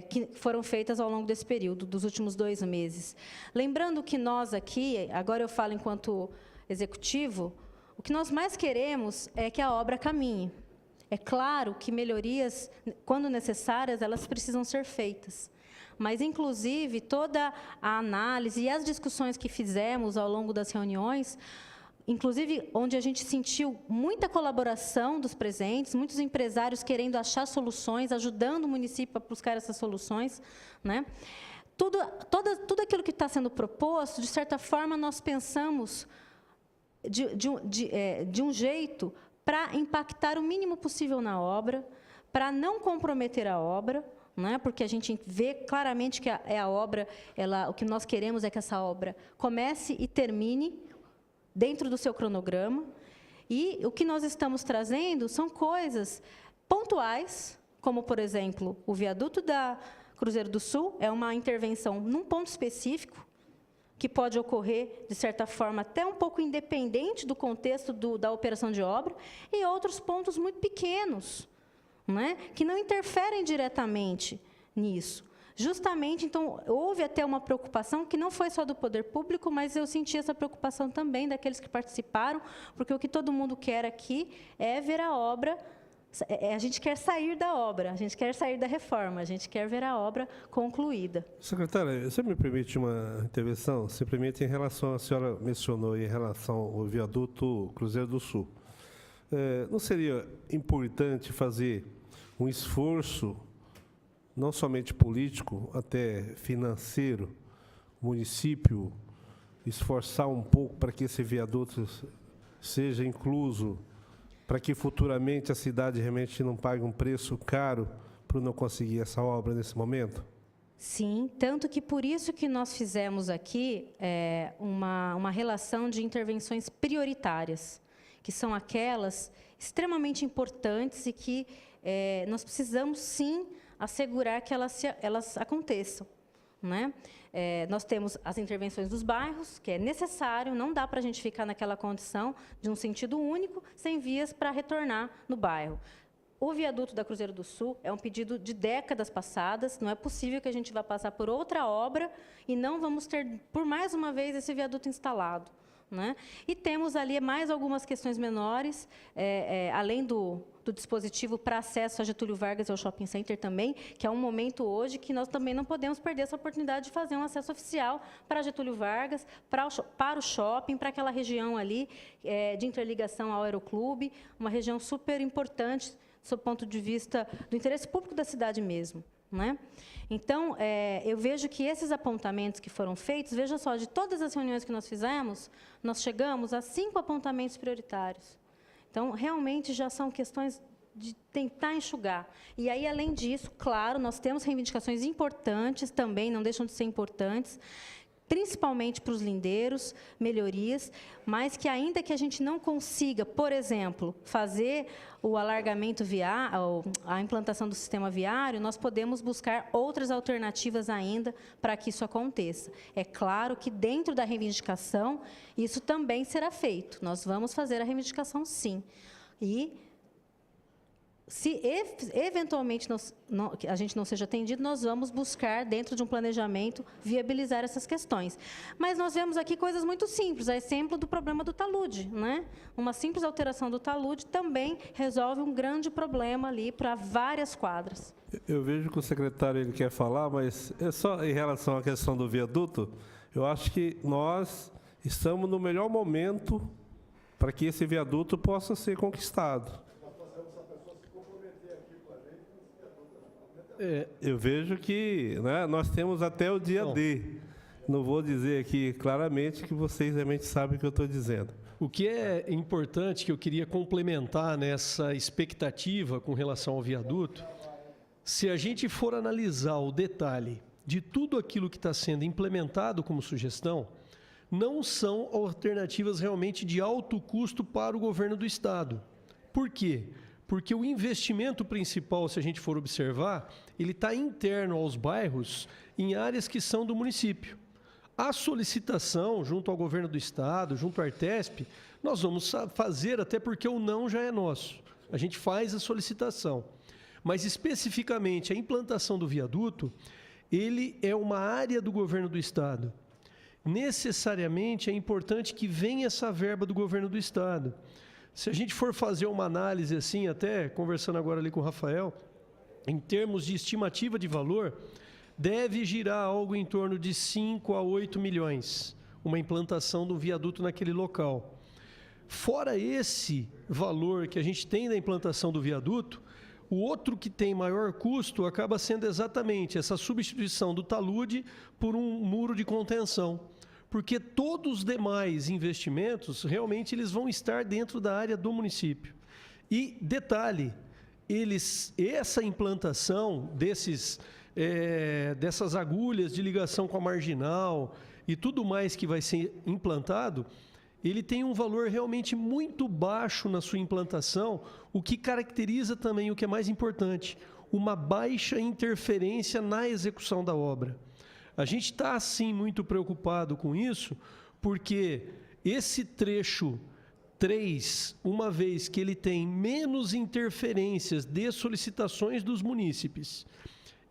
que foram feitas ao longo desse período, dos últimos 2 meses. Lembrando que nós aqui, agora eu falo enquanto executivo, o que nós mais queremos é que a obra caminhe. É claro que melhorias, quando necessárias, elas precisam ser feitas. Mas, inclusive, toda a análise e as discussões que fizemos ao longo das reuniões, inclusive onde a gente sentiu muita colaboração dos presentes, muitos empresários querendo achar soluções, ajudando o município a buscar essas soluções, né? Tudo aquilo que está sendo proposto, de certa forma, nós pensamos de um jeito para impactar o mínimo possível na obra, para não comprometer a obra, né? Porque a gente vê claramente que a obra, o que nós queremos é que essa obra comece e termine dentro do seu cronograma, e o que nós estamos trazendo são coisas pontuais, como, por exemplo, o viaduto da Cruzeiro do Sul, é uma intervenção num ponto específico, que pode ocorrer, de certa forma, até um pouco independente do contexto da operação de obra, e outros pontos muito pequenos, né, que não interferem diretamente nisso. Justamente, então, houve até uma preocupação que não foi só do poder público, mas eu senti essa preocupação também daqueles que participaram, porque o que todo mundo quer aqui é ver a obra, a gente quer sair da obra, a gente quer sair da reforma, a gente quer ver a obra concluída. Secretária, você me permite uma intervenção? Simplesmente em relação, a senhora mencionou em relação ao viaduto Cruzeiro do Sul. Não seria importante fazer um esforço, não somente político, até financeiro, o município esforçar um pouco para que esse viaduto seja incluso, para que futuramente a cidade realmente não pague um preço caro por não conseguir essa obra nesse momento? Sim, tanto que por isso que nós fizemos aqui uma relação de intervenções prioritárias, que são aquelas extremamente importantes e que nós precisamos, sim, assegurar que elas aconteçam, né? Nós temos as intervenções dos bairros, que é necessário, não dá para a gente ficar naquela condição de um sentido único, sem vias para retornar no bairro. O viaduto da Cruzeiro do Sul é um pedido de décadas passadas, não é possível que a gente vá passar por outra obra e não vamos ter, por mais uma vez, esse viaduto instalado, né? E temos ali mais algumas questões menores, além do dispositivo para acesso a Getúlio Vargas e ao Shopping Center também, que é um momento hoje que nós também não podemos perder essa oportunidade de fazer um acesso oficial para Getúlio Vargas, para o shopping, para aquela região ali de interligação ao Aeroclube, uma região super importante, sob o ponto de vista do interesse público da cidade mesmo, né? Então, eu vejo que esses apontamentos que foram feitos, veja só, de todas as reuniões que nós fizemos, nós chegamos a 5 apontamentos prioritários. Então, realmente, já são questões de tentar enxugar. E aí, além disso, claro, nós temos reivindicações importantes também, não deixam de ser importantes, principalmente para os lindeiros, melhorias, mas que ainda que a gente não consiga, por exemplo, fazer o alargamento viário, a implantação do sistema viário, nós podemos buscar outras alternativas ainda para que isso aconteça. É claro que dentro da reivindicação, isso também será feito. Nós vamos fazer a reivindicação, sim. E se eventualmente a gente não seja atendido, nós vamos buscar, dentro de um planejamento, viabilizar essas questões. Mas nós vemos aqui coisas muito simples, a exemplo do problema do talude, né? Uma simples alteração do talude também resolve um grande problema ali para várias quadras. Eu vejo que o secretário ele quer falar, mas é só em relação à questão do viaduto, eu acho que nós estamos no melhor momento para que esse viaduto possa ser conquistado. Eu vejo que, né, nós temos até o dia D. Não vou dizer aqui claramente que vocês realmente sabem o que eu estou dizendo. O que é importante, que eu queria complementar nessa expectativa com relação ao viaduto, se a gente for analisar o detalhe de tudo aquilo que está sendo implementado como sugestão, não são alternativas realmente de alto custo para o governo do Estado. Por quê? Porque o investimento principal, se a gente for observar, ele está interno aos bairros, em áreas que são do município. A solicitação, junto ao governo do Estado, junto à Artesp, nós vamos fazer, até porque o não já é nosso. A gente faz a solicitação. Mas, especificamente, a implantação do viaduto, ele é uma área do governo do Estado. Necessariamente, é importante que venha essa verba do governo do Estado. Se a gente for fazer uma análise assim, até conversando agora ali com o Rafael, em termos de estimativa de valor, deve girar algo em torno de 5 a 8 milhões, uma implantação do viaduto naquele local. Fora esse valor que a gente tem da implantação do viaduto, o outro que tem maior custo acaba sendo exatamente essa substituição do talude por um muro de contenção. Porque todos os demais investimentos, realmente, eles vão estar dentro da área do município. E, detalhe, essa implantação dessas agulhas de ligação com a marginal e tudo mais que vai ser implantado, ele tem um valor realmente muito baixo na sua implantação, o que caracteriza também o que é mais importante, uma baixa interferência na execução da obra. A gente está, sim, muito preocupado com isso, porque esse trecho 3, uma vez que ele tem menos interferências de solicitações dos munícipes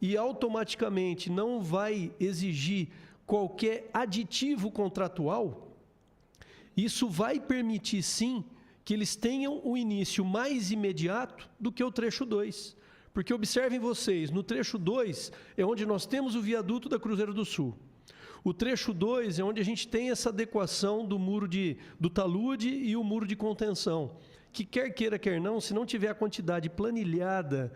e automaticamente não vai exigir qualquer aditivo contratual, isso vai permitir, sim, que eles tenham o início mais imediato do que o trecho 2. Porque observem vocês, no trecho 2 é onde nós temos o viaduto da Cruzeiro do Sul. O trecho 2 é onde a gente tem essa adequação do muro do talude e o muro de contenção, que quer queira, quer não, se não tiver a quantidade planilhada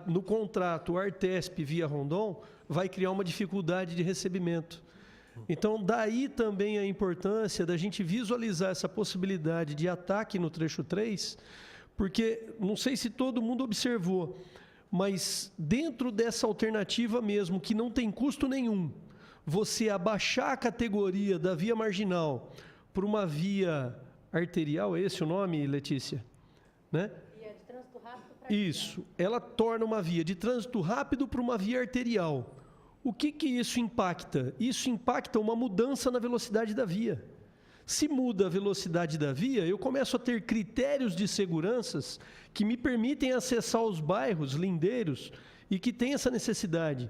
no contrato Artesp via Rondon, vai criar uma dificuldade de recebimento. Então, daí também a importância da gente visualizar essa possibilidade de ataque no trecho 3, porque não sei se todo mundo observou, mas dentro dessa alternativa mesmo, que não tem custo nenhum, você abaixar a categoria da via marginal para uma via arterial, é esse o nome, Letícia? Né? Via de trânsito rápido para isso, ela torna uma via de trânsito rápido para uma via arterial. O que isso impacta? Isso impacta uma mudança na velocidade da via. Se muda a velocidade da via, eu começo a ter critérios de seguranças que me permitem acessar os bairros lindeiros e que tem essa necessidade.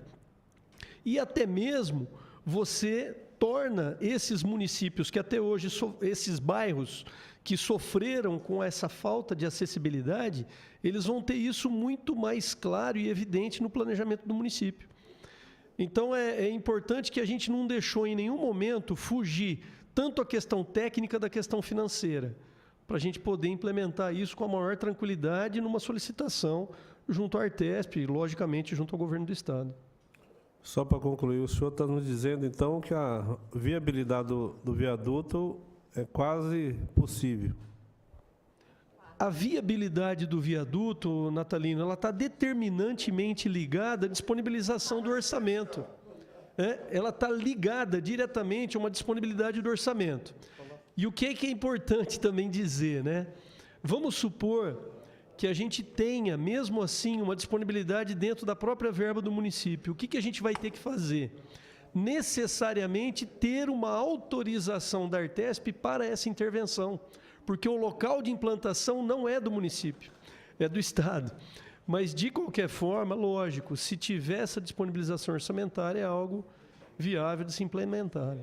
E até mesmo você torna esses municípios que até hoje, esses bairros que sofreram com essa falta de acessibilidade, eles vão ter isso muito mais claro e evidente no planejamento do município. Então, é importante que a gente não deixou em nenhum momento fugir tanto a questão técnica da questão financeira, para a gente poder implementar isso com a maior tranquilidade numa solicitação junto à Artesp e, logicamente, junto ao governo do Estado. Só para concluir, o senhor está nos dizendo, então, que a viabilidade do viaduto é quase possível. A viabilidade do viaduto, Natalino, ela está determinantemente ligada à disponibilização do orçamento. Ela está ligada diretamente a uma disponibilidade do orçamento. E o que é importante também dizer, né? Vamos supor que a gente tenha, mesmo assim, uma disponibilidade dentro da própria verba do município. O que a gente vai ter que fazer? Necessariamente ter uma autorização da Artesp para essa intervenção, porque o local de implantação não é do município, é do Estado. Mas, de qualquer forma, lógico, se tiver essa disponibilização orçamentária, é algo viável de se implementar.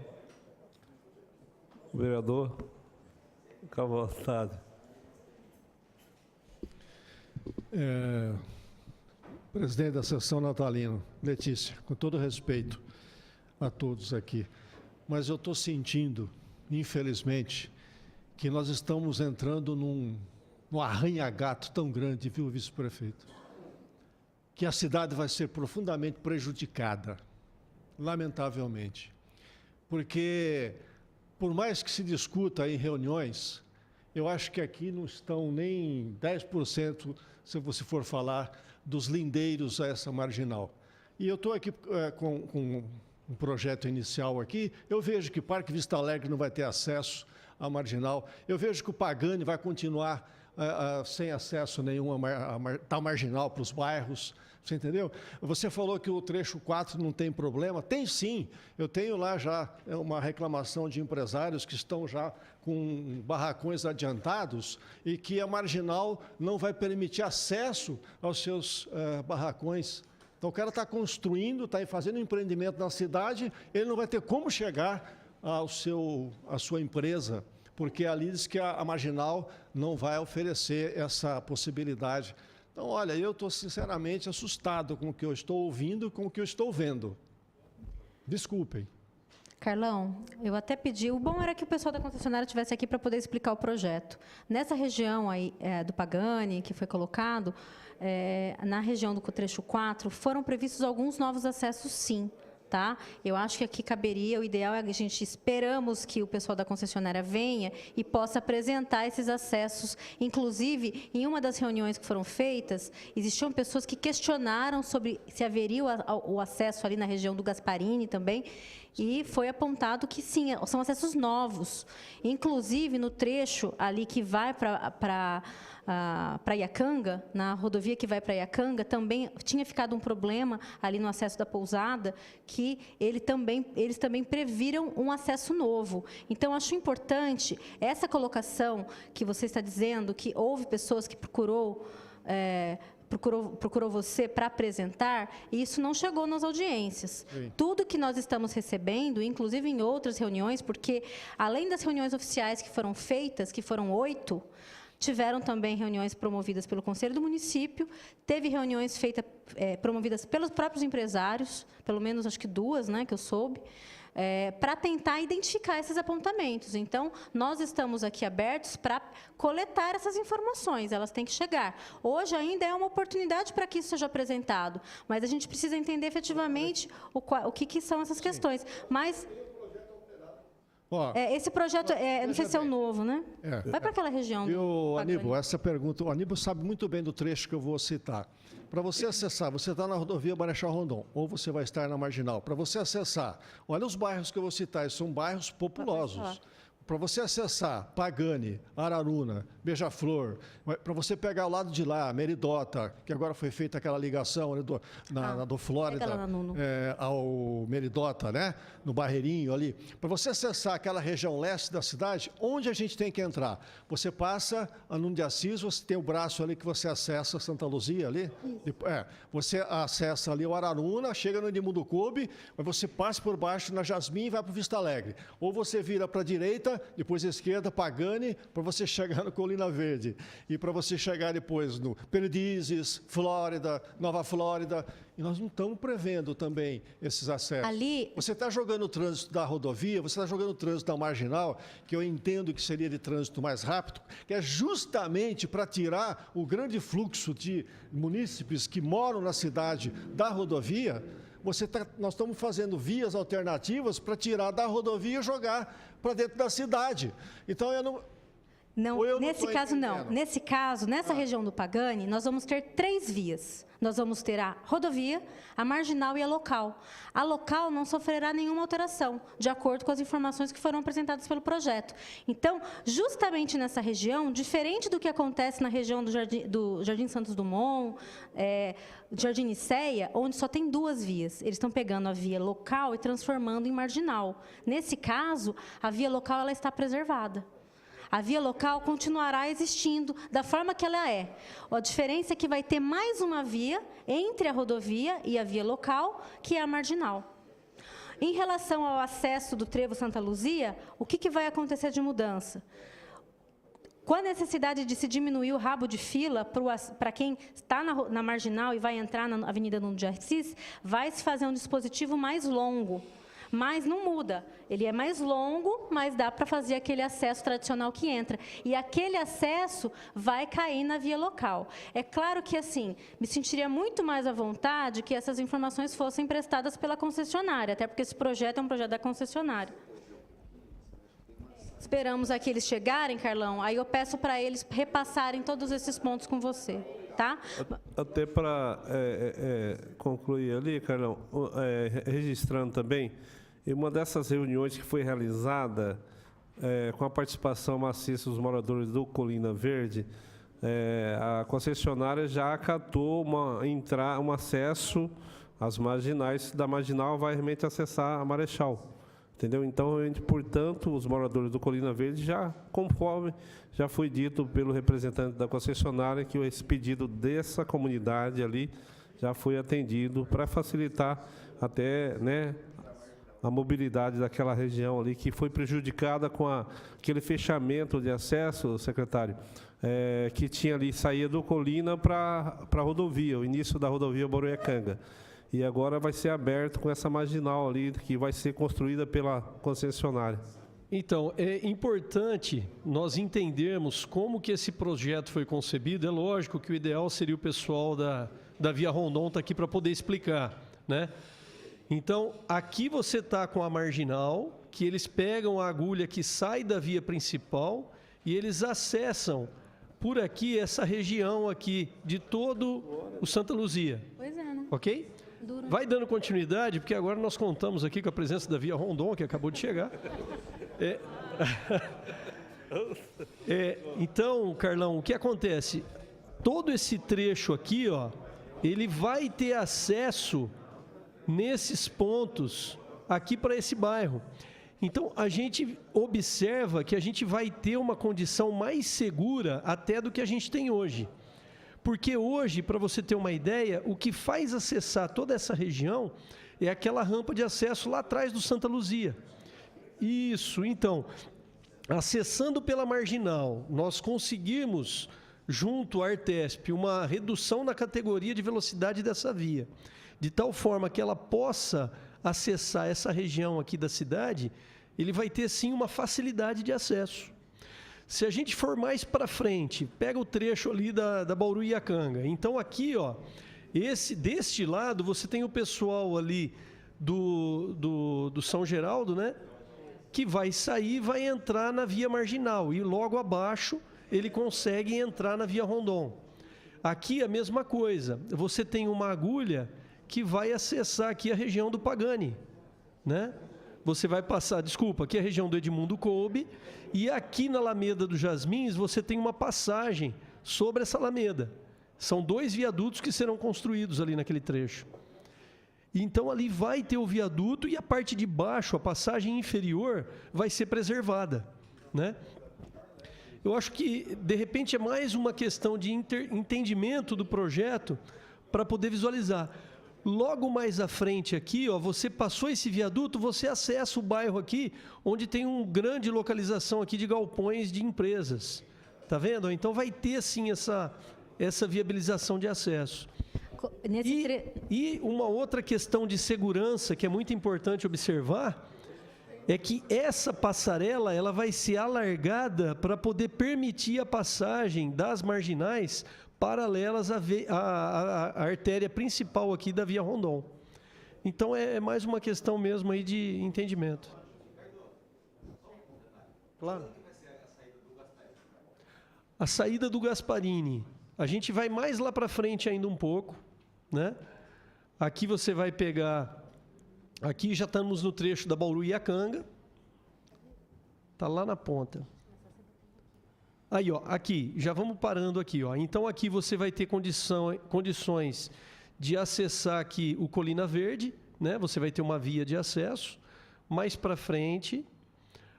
Vereador, fica à vontade. Presidente da sessão, Natalino, Letícia, com todo respeito a todos aqui, mas eu estou sentindo, infelizmente, que nós estamos entrando num arranha-gato tão grande, viu, vice-prefeito? Que a cidade vai ser profundamente prejudicada, lamentavelmente. Porque, por mais que se discuta em reuniões, eu acho que aqui não estão nem 10%, se você for falar, dos lindeiros a essa marginal. E eu estou aqui com um projeto inicial aqui, eu vejo que Parque Vista Alegre não vai ter acesso à marginal, eu vejo que o Pagani vai continuar sem acesso nenhum à marginal para os bairros, você entendeu? Você falou que o trecho 4 não tem problema, tem sim, eu tenho lá já uma reclamação de empresários que estão já com barracões adiantados e que a marginal não vai permitir acesso aos seus barracões. Então o cara está construindo, está fazendo um empreendimento na cidade, ele não vai ter como chegar à sua empresa, porque ali diz que a marginal não vai oferecer essa possibilidade. Então, olha, eu estou sinceramente assustado com o que eu estou ouvindo e com o que eu estou vendo. Desculpem. Carlão, eu até pedi, o bom era que o pessoal da concessionária estivesse aqui para poder explicar o projeto. Nessa região aí do Pagani, que foi colocado, na região do trecho 4, foram previstos alguns novos acessos, sim. Tá? Eu acho que aqui caberia, o ideal é a gente esperamos que o pessoal da concessionária venha e possa apresentar esses acessos. Inclusive, em uma das reuniões que foram feitas, existiam pessoas que questionaram sobre se haveria o acesso ali na região do Gasparini também, e foi apontado que sim, são acessos novos. Inclusive, no trecho ali que vai para Iacanga, na rodovia que vai para Iacanga, também tinha ficado um problema ali no acesso da pousada, que eles também previram um acesso novo. Então, acho importante essa colocação que você está dizendo, que houve pessoas que procurou você para apresentar, e isso não chegou nas audiências. Sim. Tudo que nós estamos recebendo, inclusive em outras reuniões, porque além das reuniões oficiais que foram feitas, que foram 8, tiveram também reuniões promovidas pelo Conselho do Município, teve reuniões promovidas pelos próprios empresários, pelo menos acho que 2, né, que eu soube, para tentar identificar esses apontamentos. Então, nós estamos aqui abertos para coletar essas informações, elas têm que chegar. Hoje ainda é uma oportunidade para que isso seja apresentado, mas a gente precisa entender efetivamente o que são essas questões. Mas esse projeto, não sei se é o novo, né? Vai para aquela região. Viu, Aníbal, essa pergunta, o Aníbal sabe muito bem do trecho que eu vou citar. Para você acessar, você está na rodovia Marechal Rondon, ou você vai estar na Marginal. Para você acessar, olha os bairros que eu vou citar, são bairros populosos. para você acessar Pagani, Araruna, Beija-Flor, para você pegar o lado de lá, Meridota, que agora foi feita aquela ligação ali do Flórida ao Meridota, né? No Barreirinho ali. Para você acessar aquela região leste da cidade, onde a gente tem que entrar? Você passa a Nuno de Assis, você tem o braço ali que você acessa Santa Luzia ali. Você acessa ali o Araruna, chega no Edmundo Coube, mas você passa por baixo na Jasmim e vai para o Vista Alegre. Ou você vira para a direita, depois à esquerda, Pagani, para você chegar no Colina Verde. E para você chegar depois no Perdizes, Flórida, Nova Flórida. E nós não estamos prevendo também esses acessos. Ali... Você está jogando o trânsito da rodovia, você está jogando o trânsito da marginal, que eu entendo que seria de trânsito mais rápido, que é justamente para tirar o grande fluxo de munícipes que moram na cidade da rodovia. Nós estamos fazendo vias alternativas para tirar da rodovia e jogar para dentro da cidade. Então, eu não... Nesse caso, não. Nesse caso, nessa região do Pagani, nós vamos ter 3 vias. Nós vamos ter a rodovia, a marginal e a local. A local não sofrerá nenhuma alteração, de acordo com as informações que foram apresentadas pelo projeto. Então, justamente nessa região, diferente do que acontece na região do Jardim Santos Dumont, Jardim Nicéia, onde só tem 2 vias. Eles estão pegando a via local e transformando em marginal. Nesse caso, a via local ela está preservada. A via local continuará existindo da forma que ela é. A diferença é que vai ter mais uma via entre a rodovia e a via local, que é a marginal. Em relação ao acesso do Trevo Santa Luzia, o que vai acontecer de mudança? Com a necessidade de se diminuir o rabo de fila para quem está na marginal e vai entrar na Avenida Nuno de Assis, vai se fazer um dispositivo mais longo. Mas não muda. Ele é mais longo, mas dá para fazer aquele acesso tradicional que entra. E aquele acesso vai cair na via local. É claro que, assim, me sentiria muito mais à vontade que essas informações fossem prestadas pela concessionária, até porque esse projeto é um projeto da concessionária. Esperamos aqui eles chegarem, Carlão, aí eu peço para eles repassarem todos esses pontos com você. Tá? Até para concluir ali, Carlão, registrando também, em uma dessas reuniões que foi realizada com a participação maciça dos moradores do Colina Verde, a concessionária já acatou um acesso às marginais, da marginal vai realmente acessar a Marechal. Entendeu? Então, portanto, os moradores do Colina Verde, conforme já foi dito pelo representante da concessionária, que esse pedido dessa comunidade ali já foi atendido para facilitar até, né, a mobilidade daquela região ali, que foi prejudicada com aquele fechamento de acesso, secretário, que tinha ali, saía do Colina para a rodovia, o início da rodovia Boruecanga. E agora vai ser aberto com essa marginal ali, que vai ser construída pela concessionária. Então, é importante nós entendermos como que esse projeto foi concebido. É lógico que o ideal seria o pessoal da Via Rondon estar aqui para poder explicar, né? Então, aqui você está com a marginal, que eles pegam a agulha que sai da via principal e eles acessam por aqui essa região aqui de todo o Santa Luzia. Pois é, né? Ok? Vai dando continuidade, porque agora nós contamos aqui com a presença da Via Rondon, que acabou de chegar. Então, Carlão, o que acontece? Todo esse trecho aqui, ó, ele vai ter acesso nesses pontos aqui para esse bairro. Então, a gente observa que a gente vai ter uma condição mais segura até do que a gente tem hoje. Porque hoje, para você ter uma ideia, o que faz acessar toda essa região é aquela rampa de acesso lá atrás do Santa Luzia. Isso, então, acessando pela marginal, nós conseguimos, junto à Artesp, uma redução na categoria de velocidade dessa via, de tal forma que ela possa acessar essa região aqui da cidade, ele vai ter, sim, uma facilidade de acesso. Se a gente for mais para frente, pega o trecho ali da Bauru-Iacanga. Então, aqui, ó, deste lado, você tem o pessoal ali do São Geraldo, né? Que vai sair e vai entrar na via marginal. E logo abaixo, ele consegue entrar na via Rondon. Aqui, a mesma coisa. Você tem uma agulha que vai acessar aqui a região do Pagani, né? você vai passar, desculpa, aqui é a região do Edmundo Coube, e aqui na Alameda dos Jasmins você tem uma passagem sobre essa alameda. São 2 viadutos que serão construídos ali naquele trecho. Então ali vai ter o viaduto e a parte de baixo, a passagem inferior, vai ser preservada, né? Eu acho que, de repente, é mais uma questão de entendimento do projeto para poder visualizar. Logo mais à frente aqui, ó, você passou esse viaduto, você acessa o bairro aqui, onde tem uma grande localização aqui de galpões de empresas. Tá vendo? Então vai ter, sim, essa viabilização de acesso. E uma outra questão de segurança que é muito importante observar é que essa passarela ela vai ser alargada para poder permitir a passagem das marginais paralelas à artéria principal aqui da Via Rondon. Então, é mais uma questão mesmo aí de entendimento. Claro. A saída do Gasparini. A gente vai mais lá para frente ainda um pouco, né? Aqui você vai pegar... Aqui já estamos no trecho da Bauru-Iacanga. Está lá na ponta. Aí, ó, aqui, já vamos parando aqui, ó. Então, aqui você vai ter condições de acessar aqui o Colina Verde, né? Você vai ter uma via de acesso. Mais para frente,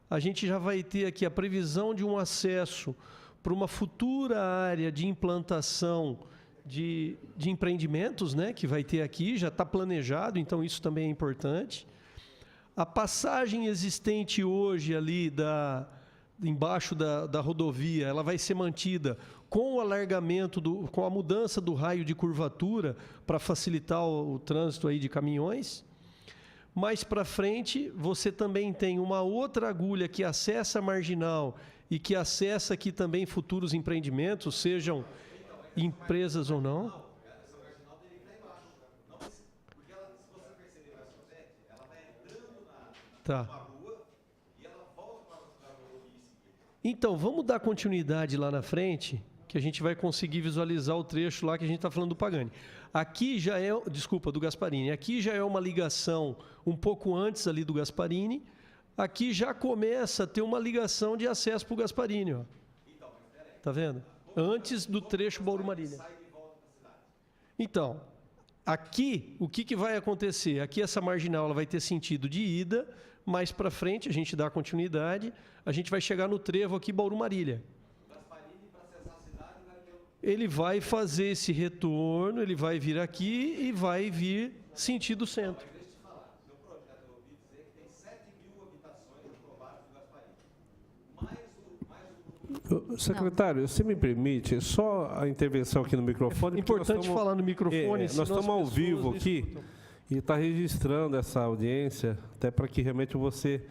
a gente já vai ter aqui a previsão de um acesso para uma futura área de implantação de empreendimentos, né, que vai ter aqui, já está planejado, então isso também é importante. A passagem existente hoje ali embaixo da rodovia, ela vai ser mantida com o alargamento, com a mudança do raio de curvatura para facilitar o trânsito aí de caminhões. Mais para frente, você também tem uma outra agulha que acessa a marginal e que acessa aqui também futuros empreendimentos, sejam empresas ou não. Essa marginal teria que estar embaixo. Porque ela, se você perceber mais pra frente, ela vai entrando na rua e ela volta para a rodovia em seguida. Então, vamos dar continuidade lá na frente, que a gente vai conseguir visualizar o trecho lá que a gente está falando do Pagani. Aqui já é, desculpa, do Gasparini. Aqui já é uma ligação um pouco antes ali do Gasparini. Aqui já começa a ter uma ligação de acesso para o Gasparini, ó. Tá vendo? Antes do trecho Bauru-Marília. Então, aqui, o que vai acontecer? Aqui essa marginal ela vai ter sentido de ida, mais para frente a gente dá continuidade, a gente vai chegar no trevo aqui Bauru-Marília. Ele vai fazer esse retorno, ele vai vir aqui e vai vir sentido centro. Secretário, se me permite, só a intervenção aqui no microfone. Importante falar no microfone. Nós estamos ao vivo aqui e está registrando essa audiência, até para que realmente você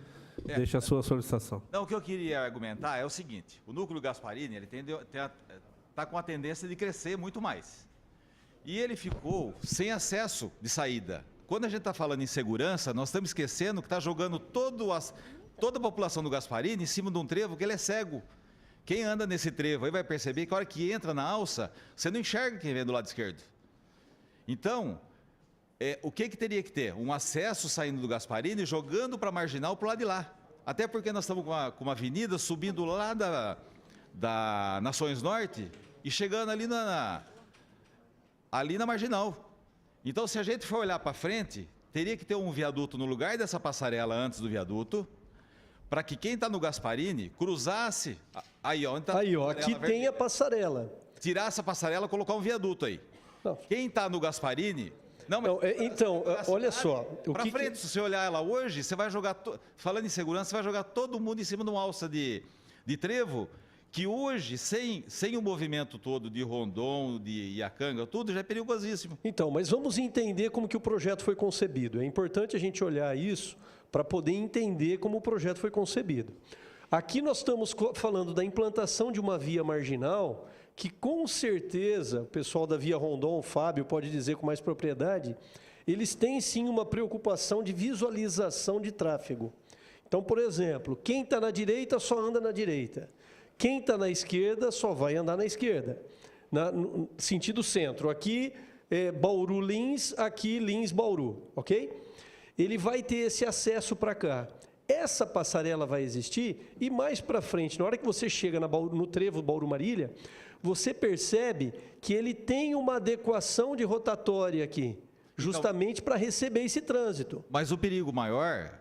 deixe a sua solicitação. Não, o que eu queria argumentar é o seguinte: o núcleo Gasparini está com a tendência de crescer muito mais. E ele ficou sem acesso de saída. Quando a gente está falando em segurança, nós estamos esquecendo que está jogando toda a população do Gasparini em cima de um trevo que ele é cego. Quem anda nesse trevo aí vai perceber que a hora que entra na alça, você não enxerga quem vem do lado esquerdo. Então, o que teria que ter? Um acesso saindo do Gasparini e jogando para a marginal para o lado de lá. Até porque nós estamos com uma avenida subindo lá da Nações Norte e chegando ali na marginal. Então, se a gente for olhar para frente, teria que ter um viaduto no lugar dessa passarela antes do viaduto, para que quem está no Gasparini cruzasse... Aí, ó, aqui tem a passarela. Tirar essa passarela e colocar um viaduto aí. Não. Quem está no Gasparini... olha só... Para frente, se você olhar ela hoje, você vai jogar... Falando em segurança, você vai jogar todo mundo em cima de uma alça de trevo, que hoje, sem o movimento todo de Rondon, de Iacanga, tudo, já é perigosíssimo. Então, mas vamos entender como que o projeto foi concebido. É importante a gente olhar isso para poder entender como o projeto foi concebido. Aqui nós estamos falando da implantação de uma via marginal que, com certeza, o pessoal da Via Rondon, o Fábio pode dizer com mais propriedade, eles têm sim uma preocupação de visualização de tráfego. Então, por exemplo, quem está na direita só anda na direita. Quem está na esquerda só vai andar na esquerda, no sentido centro. Aqui é Bauru-Lins, aqui Lins-Bauru, ok? ele vai ter esse acesso para cá. Essa passarela vai existir e mais para frente, na hora que você chega no trevo Bauru-Marília, você percebe que ele tem uma adequação de rotatória aqui, justamente para receber esse trânsito. Mas o perigo maior,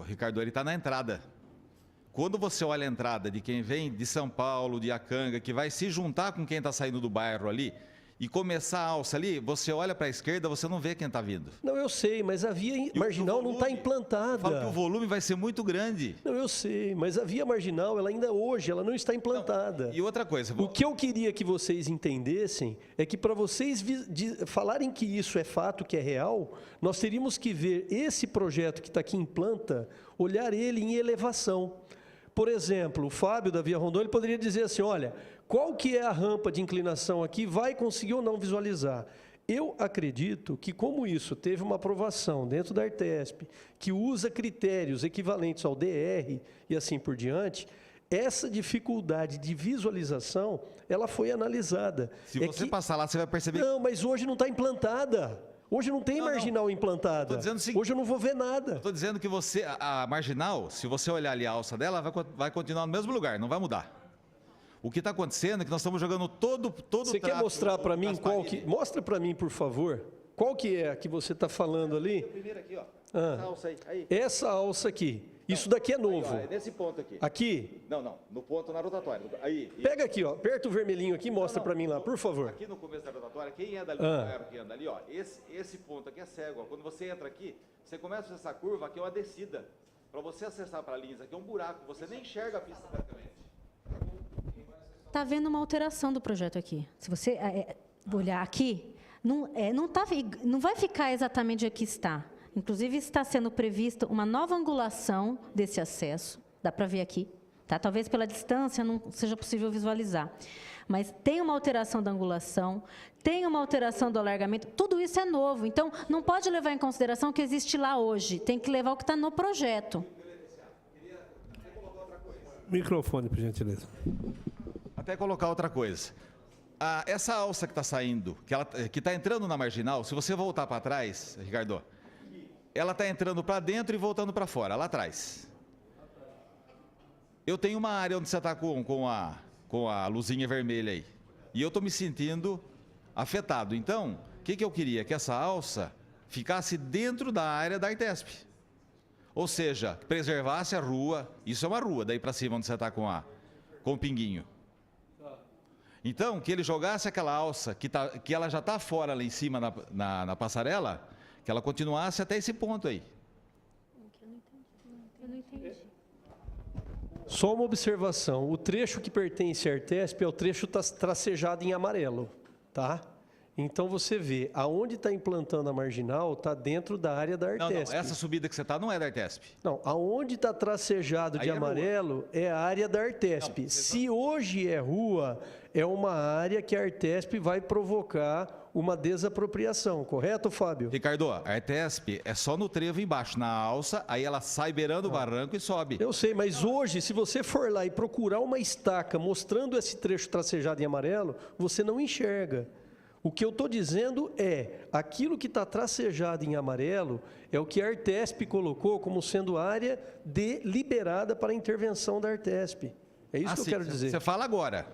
Ricardo, ele está na entrada. Quando você olha a entrada de quem vem de São Paulo, de Iacanga, que vai se juntar com quem está saindo do bairro ali, e começar a alça ali, você olha para a esquerda, você não vê quem está vindo. Não, eu sei, mas a via marginal não está implantada. Falo que o volume vai ser muito grande. Não, eu sei, mas a via marginal, ela ainda hoje, ela não está implantada. Não, e outra coisa... O que eu queria que vocês entendessem é que para vocês falarem que isso é fato, que é real, nós teríamos que ver esse projeto que está aqui em planta, olhar ele em elevação. Por exemplo, o Fábio da Via Rondon, ele poderia dizer assim, olha, qual que é a rampa de inclinação aqui, vai conseguir ou não visualizar? Eu acredito que como isso teve uma aprovação dentro da Artesp, que usa critérios equivalentes ao DR e assim por diante, essa dificuldade de visualização, ela foi analisada. Se você passar lá, você vai perceber... Não, mas hoje não está implantada. Hoje não tem marginal implantada. Hoje eu não vou ver nada. Estou dizendo que a marginal, se você olhar ali a alça dela, vai continuar no mesmo lugar, não vai mudar. O que está acontecendo é que nós estamos jogando todo Você quer mostrar para mim qual que... Mostra para mim, por favor, qual que é a que você está falando ali? Primeiro aqui, ó. Essa alça aí. Essa alça aqui. Isso daqui é novo. Aí, ó, é nesse ponto aqui. Aqui? Não. No ponto na rotatória. Aí. Pega aqui, ó. Aperta o vermelhinho aqui e mostra para mim lá, por favor. Aqui no começo da rotatória, quem anda ali, o aero que anda ali, ó. Esse ponto aqui é cego, ó. Quando você entra aqui, você começa essa curva, aqui é uma descida. Para você acessar para a linha, aqui é um buraco. Você nem enxerga a pista praticamente. Está havendo uma alteração do projeto aqui. Se você olhar aqui, não vai ficar exatamente aqui está. Inclusive, está sendo prevista uma nova angulação desse acesso. Dá para ver aqui. Tá? Talvez pela distância não seja possível visualizar. Mas tem uma alteração da angulação, tem uma alteração do alargamento. Tudo isso é novo. Então, não pode levar em consideração o que existe lá hoje. Tem que levar o que está no projeto. Microfone, por gentileza. Até colocar outra coisa. Essa alça que está saindo, que está entrando na marginal, se você voltar para trás, Ricardo, ela está entrando para dentro e voltando para fora, lá atrás. Eu tenho uma área onde você está com a luzinha vermelha aí. E eu estou me sentindo afetado. Então, o que eu queria? Que essa alça ficasse dentro da área da Artesp. Ou seja, preservasse a rua. Isso é uma rua, daí para cima onde você está com o pinguinho. Então, que ele jogasse aquela alça, que ela já está fora lá em cima na passarela, que ela continuasse até esse ponto aí. Eu não entendi. Só uma observação, o trecho que pertence à Artesp é o trecho tracejado em amarelo, tá? Então você vê, aonde está implantando a marginal, está dentro da área da Artesp. Não, essa subida que você está não é da Artesp. Não, aonde está tracejado de amarelo é a área da Artesp. Se hoje é rua, é uma área que a Artesp vai provocar uma desapropriação, correto, Fábio? Ricardo, a Artesp é só no trevo embaixo, na alça, aí ela sai beirando o barranco e sobe. Eu sei, mas hoje, se você for lá e procurar uma estaca mostrando esse trecho tracejado em amarelo, você não enxerga. O que eu estou dizendo é, aquilo que está tracejado em amarelo é o que a Artesp colocou como sendo área liberada para a intervenção da Artesp. É isso que eu quero dizer. Você fala agora,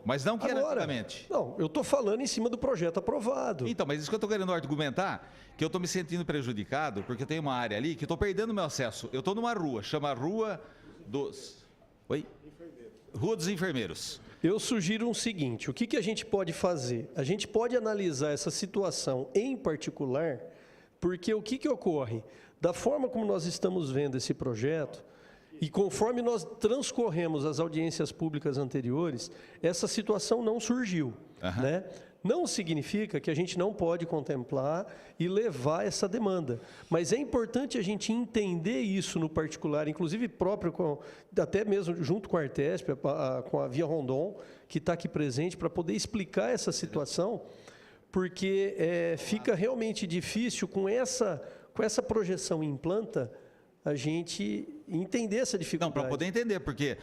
mas não que era antigamente. Não, eu estou falando em cima do projeto aprovado. Então, mas isso que eu estou querendo argumentar, que eu estou me sentindo prejudicado, porque eu tenho uma área ali que estou perdendo meu acesso. Eu estou numa rua, chama Rua dos... Oi? Rua dos Enfermeiros. Eu sugiro o seguinte, o que a gente pode fazer? A gente pode analisar essa situação em particular, porque o que ocorre? Da forma como nós estamos vendo esse projeto, e conforme nós transcorremos as audiências públicas anteriores, essa situação não surgiu, né? Não significa que a gente não pode contemplar e levar essa demanda. Mas é importante a gente entender isso no particular, inclusive próprio, até mesmo junto com a Artesp, com a Via Rondon, que está aqui presente, para poder explicar essa situação, porque fica realmente difícil, com essa projeção em planta, a gente entender essa dificuldade. Não, para poder entender, porque...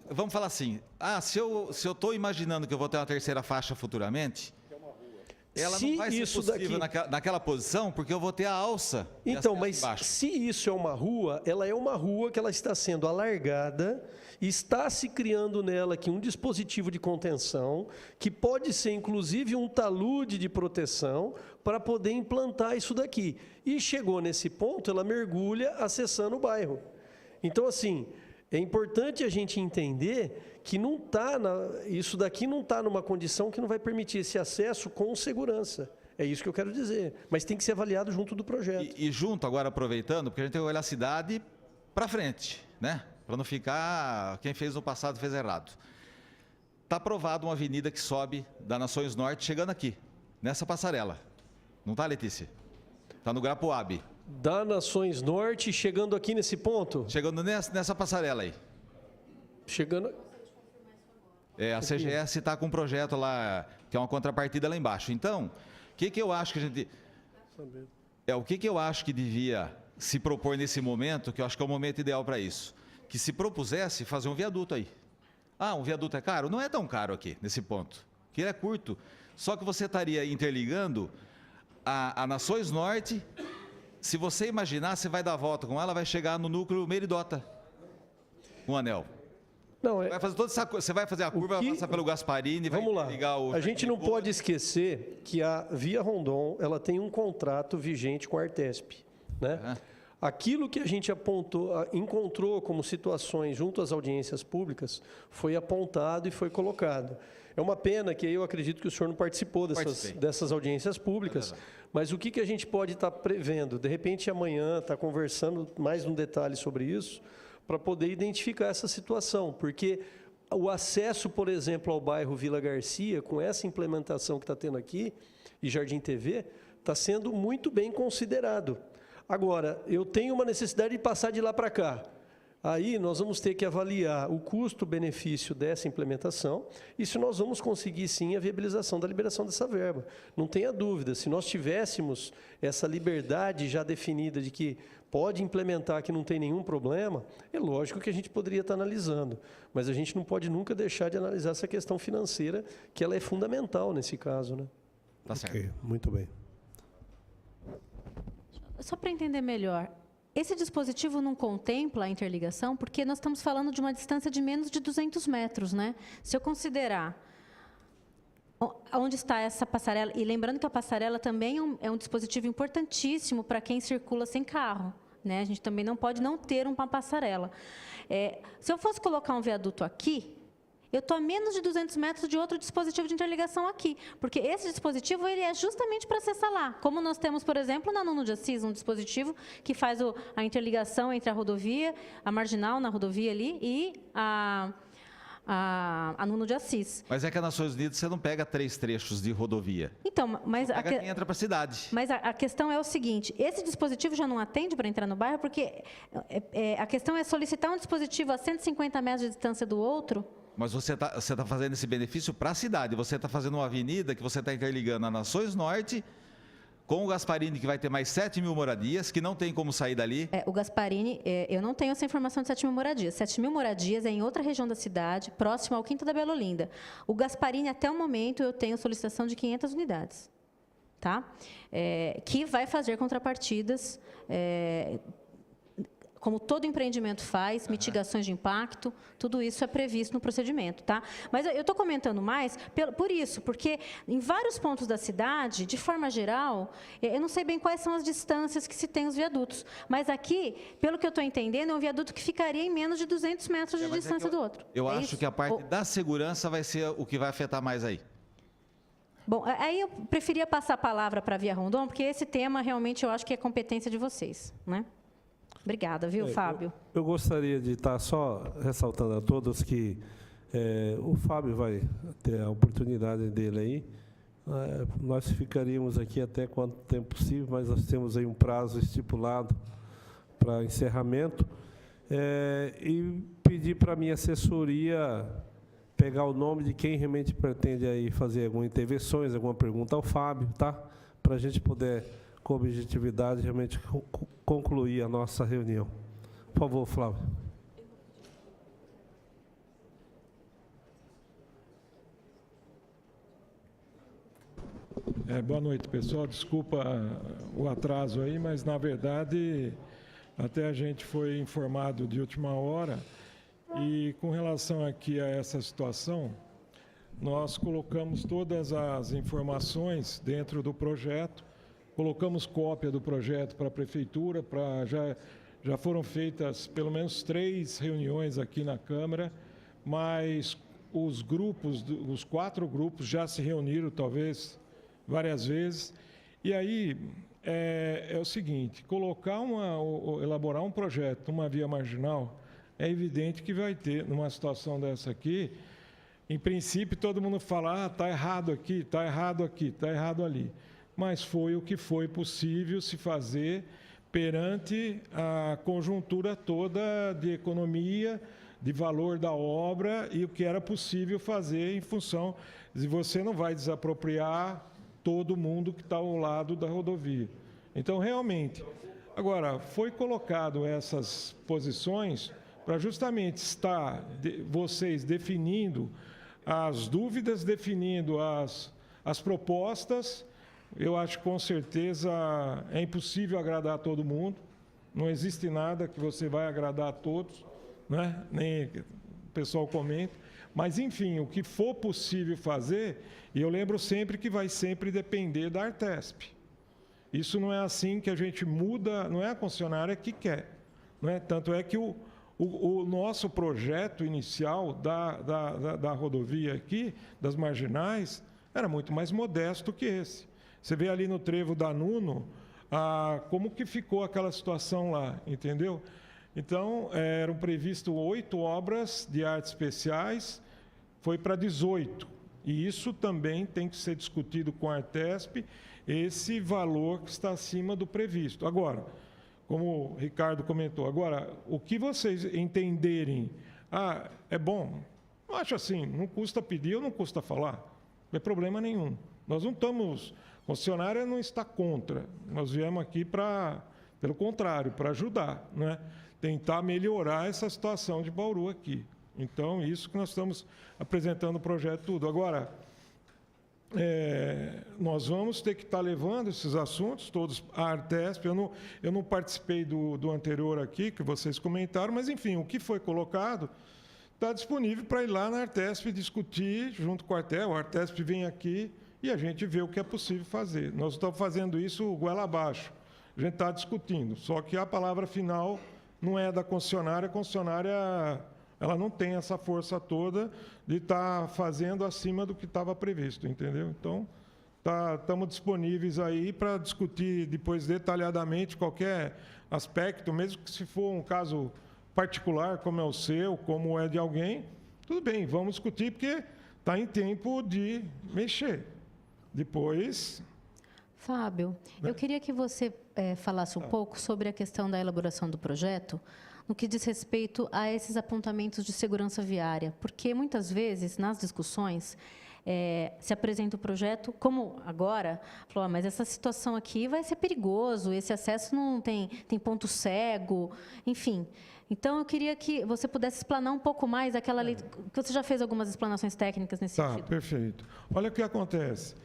vamos falar assim, se eu estou imaginando que eu vou ter uma terceira faixa futuramente, Ela Se não vai ser isso possível daqui- naquela posição, porque eu vou ter a alça. de Então, acesso mas embaixo. se isso é uma rua, ela é uma rua que ela está sendo alargada, está se criando nela aqui um dispositivo de contenção, que pode ser inclusive um talude de proteção para poder implantar isso daqui. E chegou nesse ponto, ela mergulha acessando o bairro. Então, assim, é importante a gente entender que não tá isso daqui não está numa condição que não vai permitir esse acesso com segurança. É isso que eu quero dizer. Mas tem que ser avaliado junto do projeto. E junto, agora aproveitando, porque a gente tem que olhar a cidade para frente, né? Para não ficar, quem fez no passado fez errado. Está aprovada uma avenida que sobe da Nações Norte, chegando aqui, nessa passarela. Não está, Letícia? Está no Grapuabe. Da Nações Norte, chegando aqui nesse ponto? Chegando nessa passarela aí. Chegando... A CGS está com um projeto lá, que é uma contrapartida lá embaixo. Então, o que eu acho que a gente... o que eu acho que devia se propor nesse momento, que eu acho que é o momento ideal para isso, que se propusesse fazer um viaduto aí. Ah, um viaduto é caro? Não é tão caro aqui, nesse ponto, que ele é curto. Só que você estaria interligando a Nações Norte. Se você imaginar, você vai dar a volta com ela, vai chegar no núcleo Meridota, um anel. Não, Vai fazer toda essa, você vai fazer a curva, vai passar pelo Gasparini, vai Vamos lá. ligar o... A gente não pode esquecer que a Via Rondon, ela tem um contrato vigente com a Artesp, né? Aquilo que a gente encontrou como situações junto às audiências públicas foi apontado e foi colocado. É uma pena que eu acredito que o senhor não participou dessas audiências públicas, mas o que a gente pode estar prevendo? De repente, amanhã, estar conversando mais um detalhe sobre isso, para poder identificar essa situação, porque o acesso, por exemplo, ao bairro Vila Garcia, com essa implementação que está tendo aqui, e Jardim TV, está sendo muito bem considerado. Agora, eu tenho uma necessidade de passar de lá para cá. Aí nós vamos ter que avaliar o custo-benefício dessa implementação e se nós vamos conseguir, sim, a viabilização da liberação dessa verba. Não tenha dúvida, se nós tivéssemos essa liberdade já definida de que pode implementar, que não tem nenhum problema, é lógico que a gente poderia estar analisando, mas a gente não pode nunca deixar de analisar essa questão financeira, que ela é fundamental nesse caso, né? Tá certo. Ok, muito bem. Só para entender melhor, esse dispositivo não contempla a interligação, porque nós estamos falando de uma distância de menos de 200 metros, né? Se eu considerar onde está essa passarela, e lembrando que a passarela também é um dispositivo importantíssimo para quem circula sem carro, né? A gente também não pode não ter uma passarela. Se eu fosse colocar um viaduto aqui, eu estou a menos de 200 metros de outro dispositivo de interligação aqui, porque esse dispositivo ele é justamente para acessar lá, como nós temos, por exemplo, na Nuno de Assis, um dispositivo que faz a interligação entre a rodovia, a marginal na rodovia ali e a Nuno de Assis. Mas é que a Nações Unidas você não pega 3 trechos de rodovia. Então, mas Quem entra para a cidade. Mas a questão é o seguinte, esse dispositivo já não atende para entrar no bairro, porque a questão é solicitar um dispositivo a 150 metros de distância do outro. Mas você está fazendo esse benefício para a cidade. Você está fazendo uma avenida que você está interligando a Nações Norte com o Gasparini, que vai ter mais 7.000 moradias, que não tem como sair dali. O Gasparini, eu não tenho essa informação de 7.000 moradias. 7.000 moradias é em outra região da cidade, próximo ao Quinta da Bela Olinda. O Gasparini, até o momento, eu tenho solicitação de 500 unidades, tá? Que vai fazer contrapartidas, como todo empreendimento faz, mitigações de impacto, tudo isso é previsto no procedimento, tá? Mas eu estou comentando mais por isso, porque em vários pontos da cidade, de forma geral, eu não sei bem quais são as distâncias que se tem os viadutos, mas aqui, pelo que eu estou entendendo, é um viaduto que ficaria em menos de 200 metros de distância do outro. Eu acho que a parte da segurança vai ser o que vai afetar mais aí. Bom, aí eu preferia passar a palavra para a Via Rondon, porque esse tema realmente eu acho que é competência de vocês, né? Obrigada, viu, Fábio? Eu gostaria de estar só ressaltando a todos que o Fábio vai ter a oportunidade dele aí. Nós ficaríamos aqui até quanto tempo possível, mas nós temos aí um prazo estipulado para encerramento. E pedir para a minha assessoria pegar o nome de quem realmente pretende aí fazer algumas intervenções, alguma pergunta ao Fábio, tá? Para a gente poder, com objetividade, realmente concluir a nossa reunião. Por favor, Flávio. Boa noite, pessoal. Desculpa o atraso aí, mas, na verdade, até a gente foi informado de última hora. E, com relação aqui a essa situação, nós colocamos todas as informações dentro do projeto, colocamos cópia do projeto para a Prefeitura, já foram feitas pelo menos 3 reuniões aqui na Câmara, mas os 4 grupos já se reuniram, talvez, várias vezes. E aí é o seguinte, elaborar um projeto numa via marginal, é evidente que vai ter, numa situação dessa aqui, em princípio todo mundo fala, está errado aqui, está errado aqui, está errado ali. Mas foi o que foi possível se fazer perante a conjuntura toda de economia, de valor da obra e o que era possível fazer em função de você não vai desapropriar todo mundo que está ao lado da rodovia. Então, realmente, agora, foi colocado essas posições para justamente estar vocês definindo as dúvidas, definindo as propostas. Eu acho que, com certeza, é impossível agradar a todo mundo. Não existe nada que você vai agradar a todos, né? Nem o pessoal comenta. Mas, enfim, o que for possível fazer, e eu lembro sempre que vai sempre depender da Artesp. Isso não é assim que a gente muda, não é a concessionária que quer. Não é? Tanto é que o nosso projeto inicial da rodovia aqui, das marginais, era muito mais modesto que esse. Você vê ali no trevo da Nuno, como que ficou aquela situação lá, entendeu? Então, eram previstas 8 obras de artes especiais, foi para 18. E isso também tem que ser discutido com a Artesp, esse valor que está acima do previsto. Agora, como o Ricardo comentou, agora, o que vocês entenderem, é bom, eu acho assim, não custa pedir ou não custa falar, não é problema nenhum. Nós não estamos, a concessionária não está contra, nós viemos aqui pelo contrário, para ajudar, né? Tentar melhorar essa situação de Bauru aqui. Então, isso que nós estamos apresentando o projeto tudo. Agora, nós vamos ter que estar levando esses assuntos todos à Artesp. Eu não participei do anterior aqui, que vocês comentaram, mas, enfim, o que foi colocado está disponível para ir lá na Artesp discutir junto com a Artesp. A Artesp vem aqui e a gente vê o que é possível fazer. Nós estamos fazendo isso goela abaixo. A gente está discutindo, só que a palavra final não é da concessionária. A concessionária, ela não tem essa força toda de estar fazendo acima do que estava previsto, entendeu? Então, estamos disponíveis aí para discutir depois detalhadamente qualquer aspecto, mesmo que se for um caso particular, como é o seu, como é de alguém, tudo bem, vamos discutir, porque está em tempo de mexer. Depois... Fábio, eu queria que você falasse um pouco sobre a questão da elaboração do projeto, no que diz respeito a esses apontamentos de segurança viária, porque muitas vezes, nas discussões, se apresenta o projeto, como agora, falou, mas essa situação aqui vai ser perigoso, esse acesso não tem ponto cego, enfim. Então, eu queria que você pudesse explanar um pouco mais aquela lei, que você já fez algumas explanações técnicas nesse sentido. Tá, perfeito. Olha o que acontece.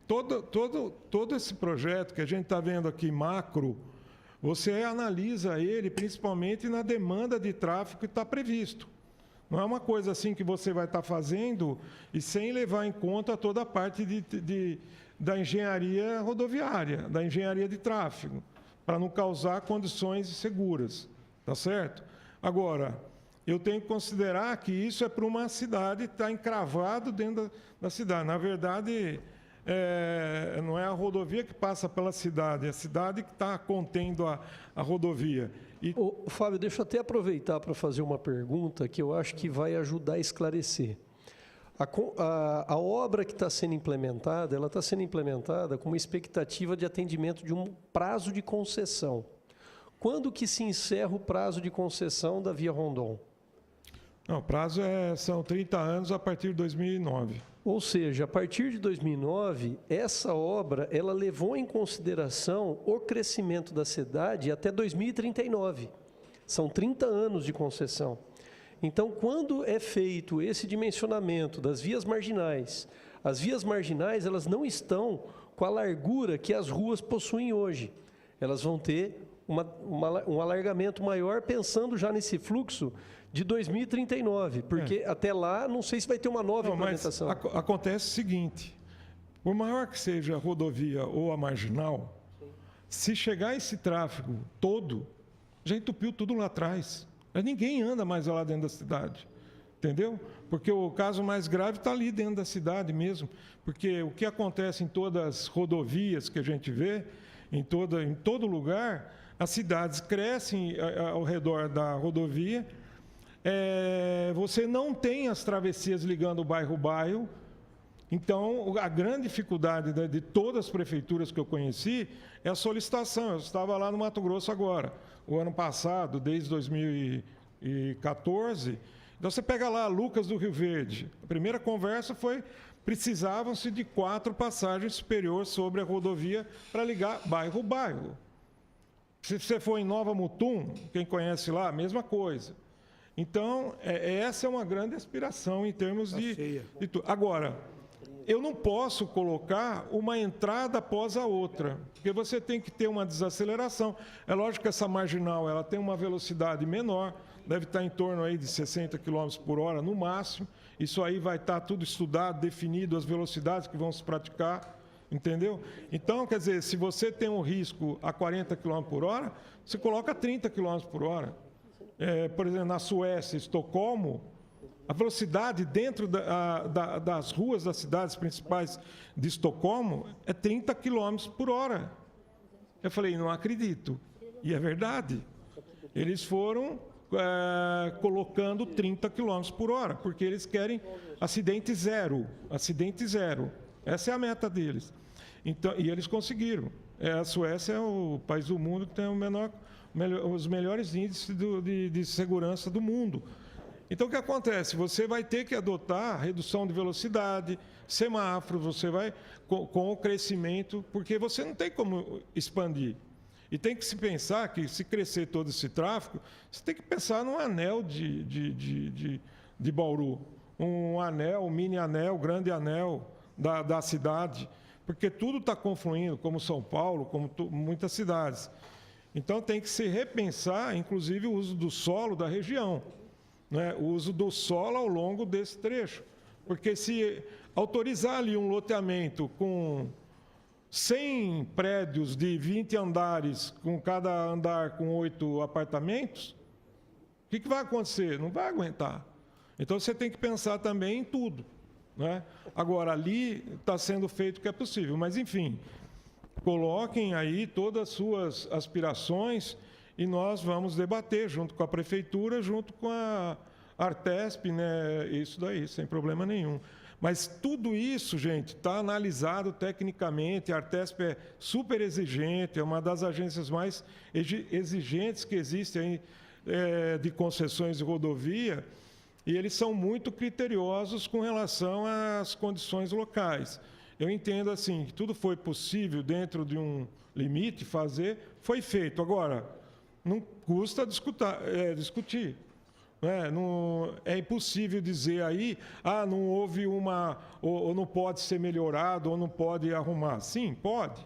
Todo esse projeto que a gente está vendo aqui, macro, você analisa ele principalmente na demanda de tráfego que está previsto. Não é uma coisa assim que você vai estar fazendo e sem levar em conta toda a parte da engenharia rodoviária, da engenharia de tráfego, para não causar condições inseguras, tá certo? Agora, eu tenho que considerar que isso é para uma cidade estar encravado dentro da cidade. Na verdade... não é a rodovia que passa pela cidade, é a cidade que está contendo a rodovia. Fábio, deixa eu até aproveitar para fazer uma pergunta que eu acho que vai ajudar a esclarecer. A obra que está sendo implementada, ela está sendo implementada com uma expectativa de atendimento de um prazo de concessão. Quando que se encerra o prazo de concessão da Via Rondon? Não, o prazo são 30 anos a partir de 2009. Ou seja, a partir de 2009, essa obra ela levou em consideração o crescimento da cidade até 2039. São 30 anos de concessão. Então, quando é feito esse dimensionamento das vias marginais, As vias marginais, elas não estão com a largura que as ruas possuem hoje. Elas vão ter um alargamento maior, pensando já nesse fluxo de 2039, porque até lá, não sei se vai ter uma nova implementação. Mas acontece o seguinte, por maior que seja a rodovia ou a marginal, se chegar esse tráfego todo, já entupiu tudo lá atrás. Ninguém anda mais lá dentro da cidade, entendeu? Porque o caso mais grave está ali dentro da cidade mesmo, porque o que acontece em todas as rodovias que a gente vê, em todo lugar, as cidades crescem ao redor da rodovia, você não tem as travessias ligando o bairro-bairro. Então, a grande dificuldade de todas as prefeituras que eu conheci é a solicitação. Eu estava lá no Mato Grosso agora, o ano passado, desde 2014. Então, você pega lá Lucas do Rio Verde. A primeira conversa foi: precisavam-se de 4 passagens superiores sobre a rodovia para ligar bairro-bairro. Se você for em Nova Mutum, quem conhece lá, a mesma coisa. Então, essa é uma grande aspiração em termos de tudo. Agora, eu não posso colocar uma entrada após a outra, porque você tem que ter uma desaceleração. É lógico que essa marginal ela tem uma velocidade menor, deve estar em torno aí de 60 km por hora no máximo. Isso aí vai estar tudo estudado, definido, as velocidades que vão se praticar, entendeu? Então, quer dizer, se você tem um risco a 40 km por hora, você coloca 30 km por hora. Por exemplo, na Suécia, Estocolmo, a velocidade dentro das ruas das cidades principais de Estocolmo é 30 km por hora. Eu falei, não acredito. E é verdade. Eles foram colocando 30 km por hora, porque eles querem acidente zero. Acidente zero. Essa é a meta deles. Então, e eles conseguiram. A Suécia é o país do mundo que tem os melhores índices de segurança do mundo. Então, o que acontece? Você vai ter que adotar redução de velocidade, semáforos, você vai com o crescimento, porque você não tem como expandir. E tem que se pensar que, se crescer todo esse tráfego, você tem que pensar num anel de Bauru, um anel, um mini anel, grande anel da cidade, porque tudo está confluindo, como São Paulo, como muitas cidades. Então, tem que se repensar, inclusive, o uso do solo da região. O uso do solo ao longo desse trecho. Porque se autorizar ali um loteamento com 100 prédios de 20 andares, com cada andar com 8 apartamentos, o que vai acontecer? Não vai aguentar. Então, você tem que pensar também em tudo. Agora, ali está sendo feito o que é possível. Mas, enfim, coloquem aí todas as suas aspirações e nós vamos debater junto com a Prefeitura, junto com a Artesp, isso daí, sem problema nenhum. Mas tudo isso, gente, está analisado tecnicamente, a Artesp é super exigente, é uma das agências mais exigentes que existem aí, de concessões de rodovia, e eles são muito criteriosos com relação às condições locais. Eu entendo assim, que tudo foi possível dentro de um limite fazer, foi feito. Agora, não custa discutir. É impossível dizer aí, não houve ou não pode ser melhorado, ou não pode arrumar. Sim, pode,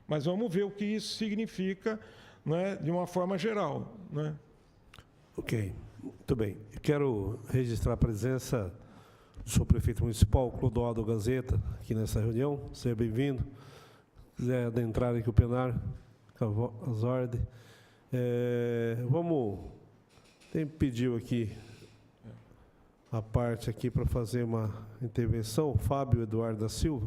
mas vamos ver o que isso significa, de uma forma geral. Ok, muito bem. Eu quero registrar a presença do senhor prefeito municipal, Clodoaldo Gazeta, aqui nessa reunião. Seja bem-vindo. Se quiser adentrar aqui o plenário, as ordens. Tem pediu aqui a parte aqui para fazer uma intervenção, Fábio Eduardo da Silva.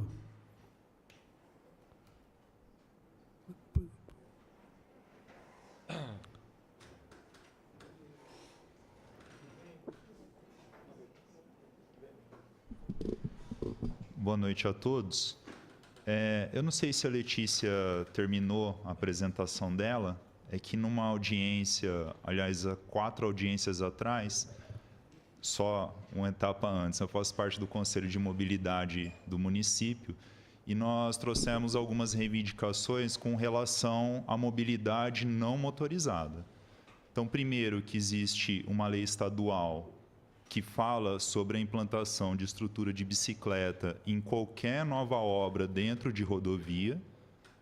Boa noite a todos. Eu não sei se a Letícia terminou a apresentação dela, é que numa audiência, aliás, há 4 audiências atrás, só uma etapa antes, eu faço parte do Conselho de Mobilidade do município e nós trouxemos algumas reivindicações com relação à mobilidade não motorizada. Então, primeiro, que existe uma lei estadual que fala sobre a implantação de estrutura de bicicleta em qualquer nova obra dentro de rodovia,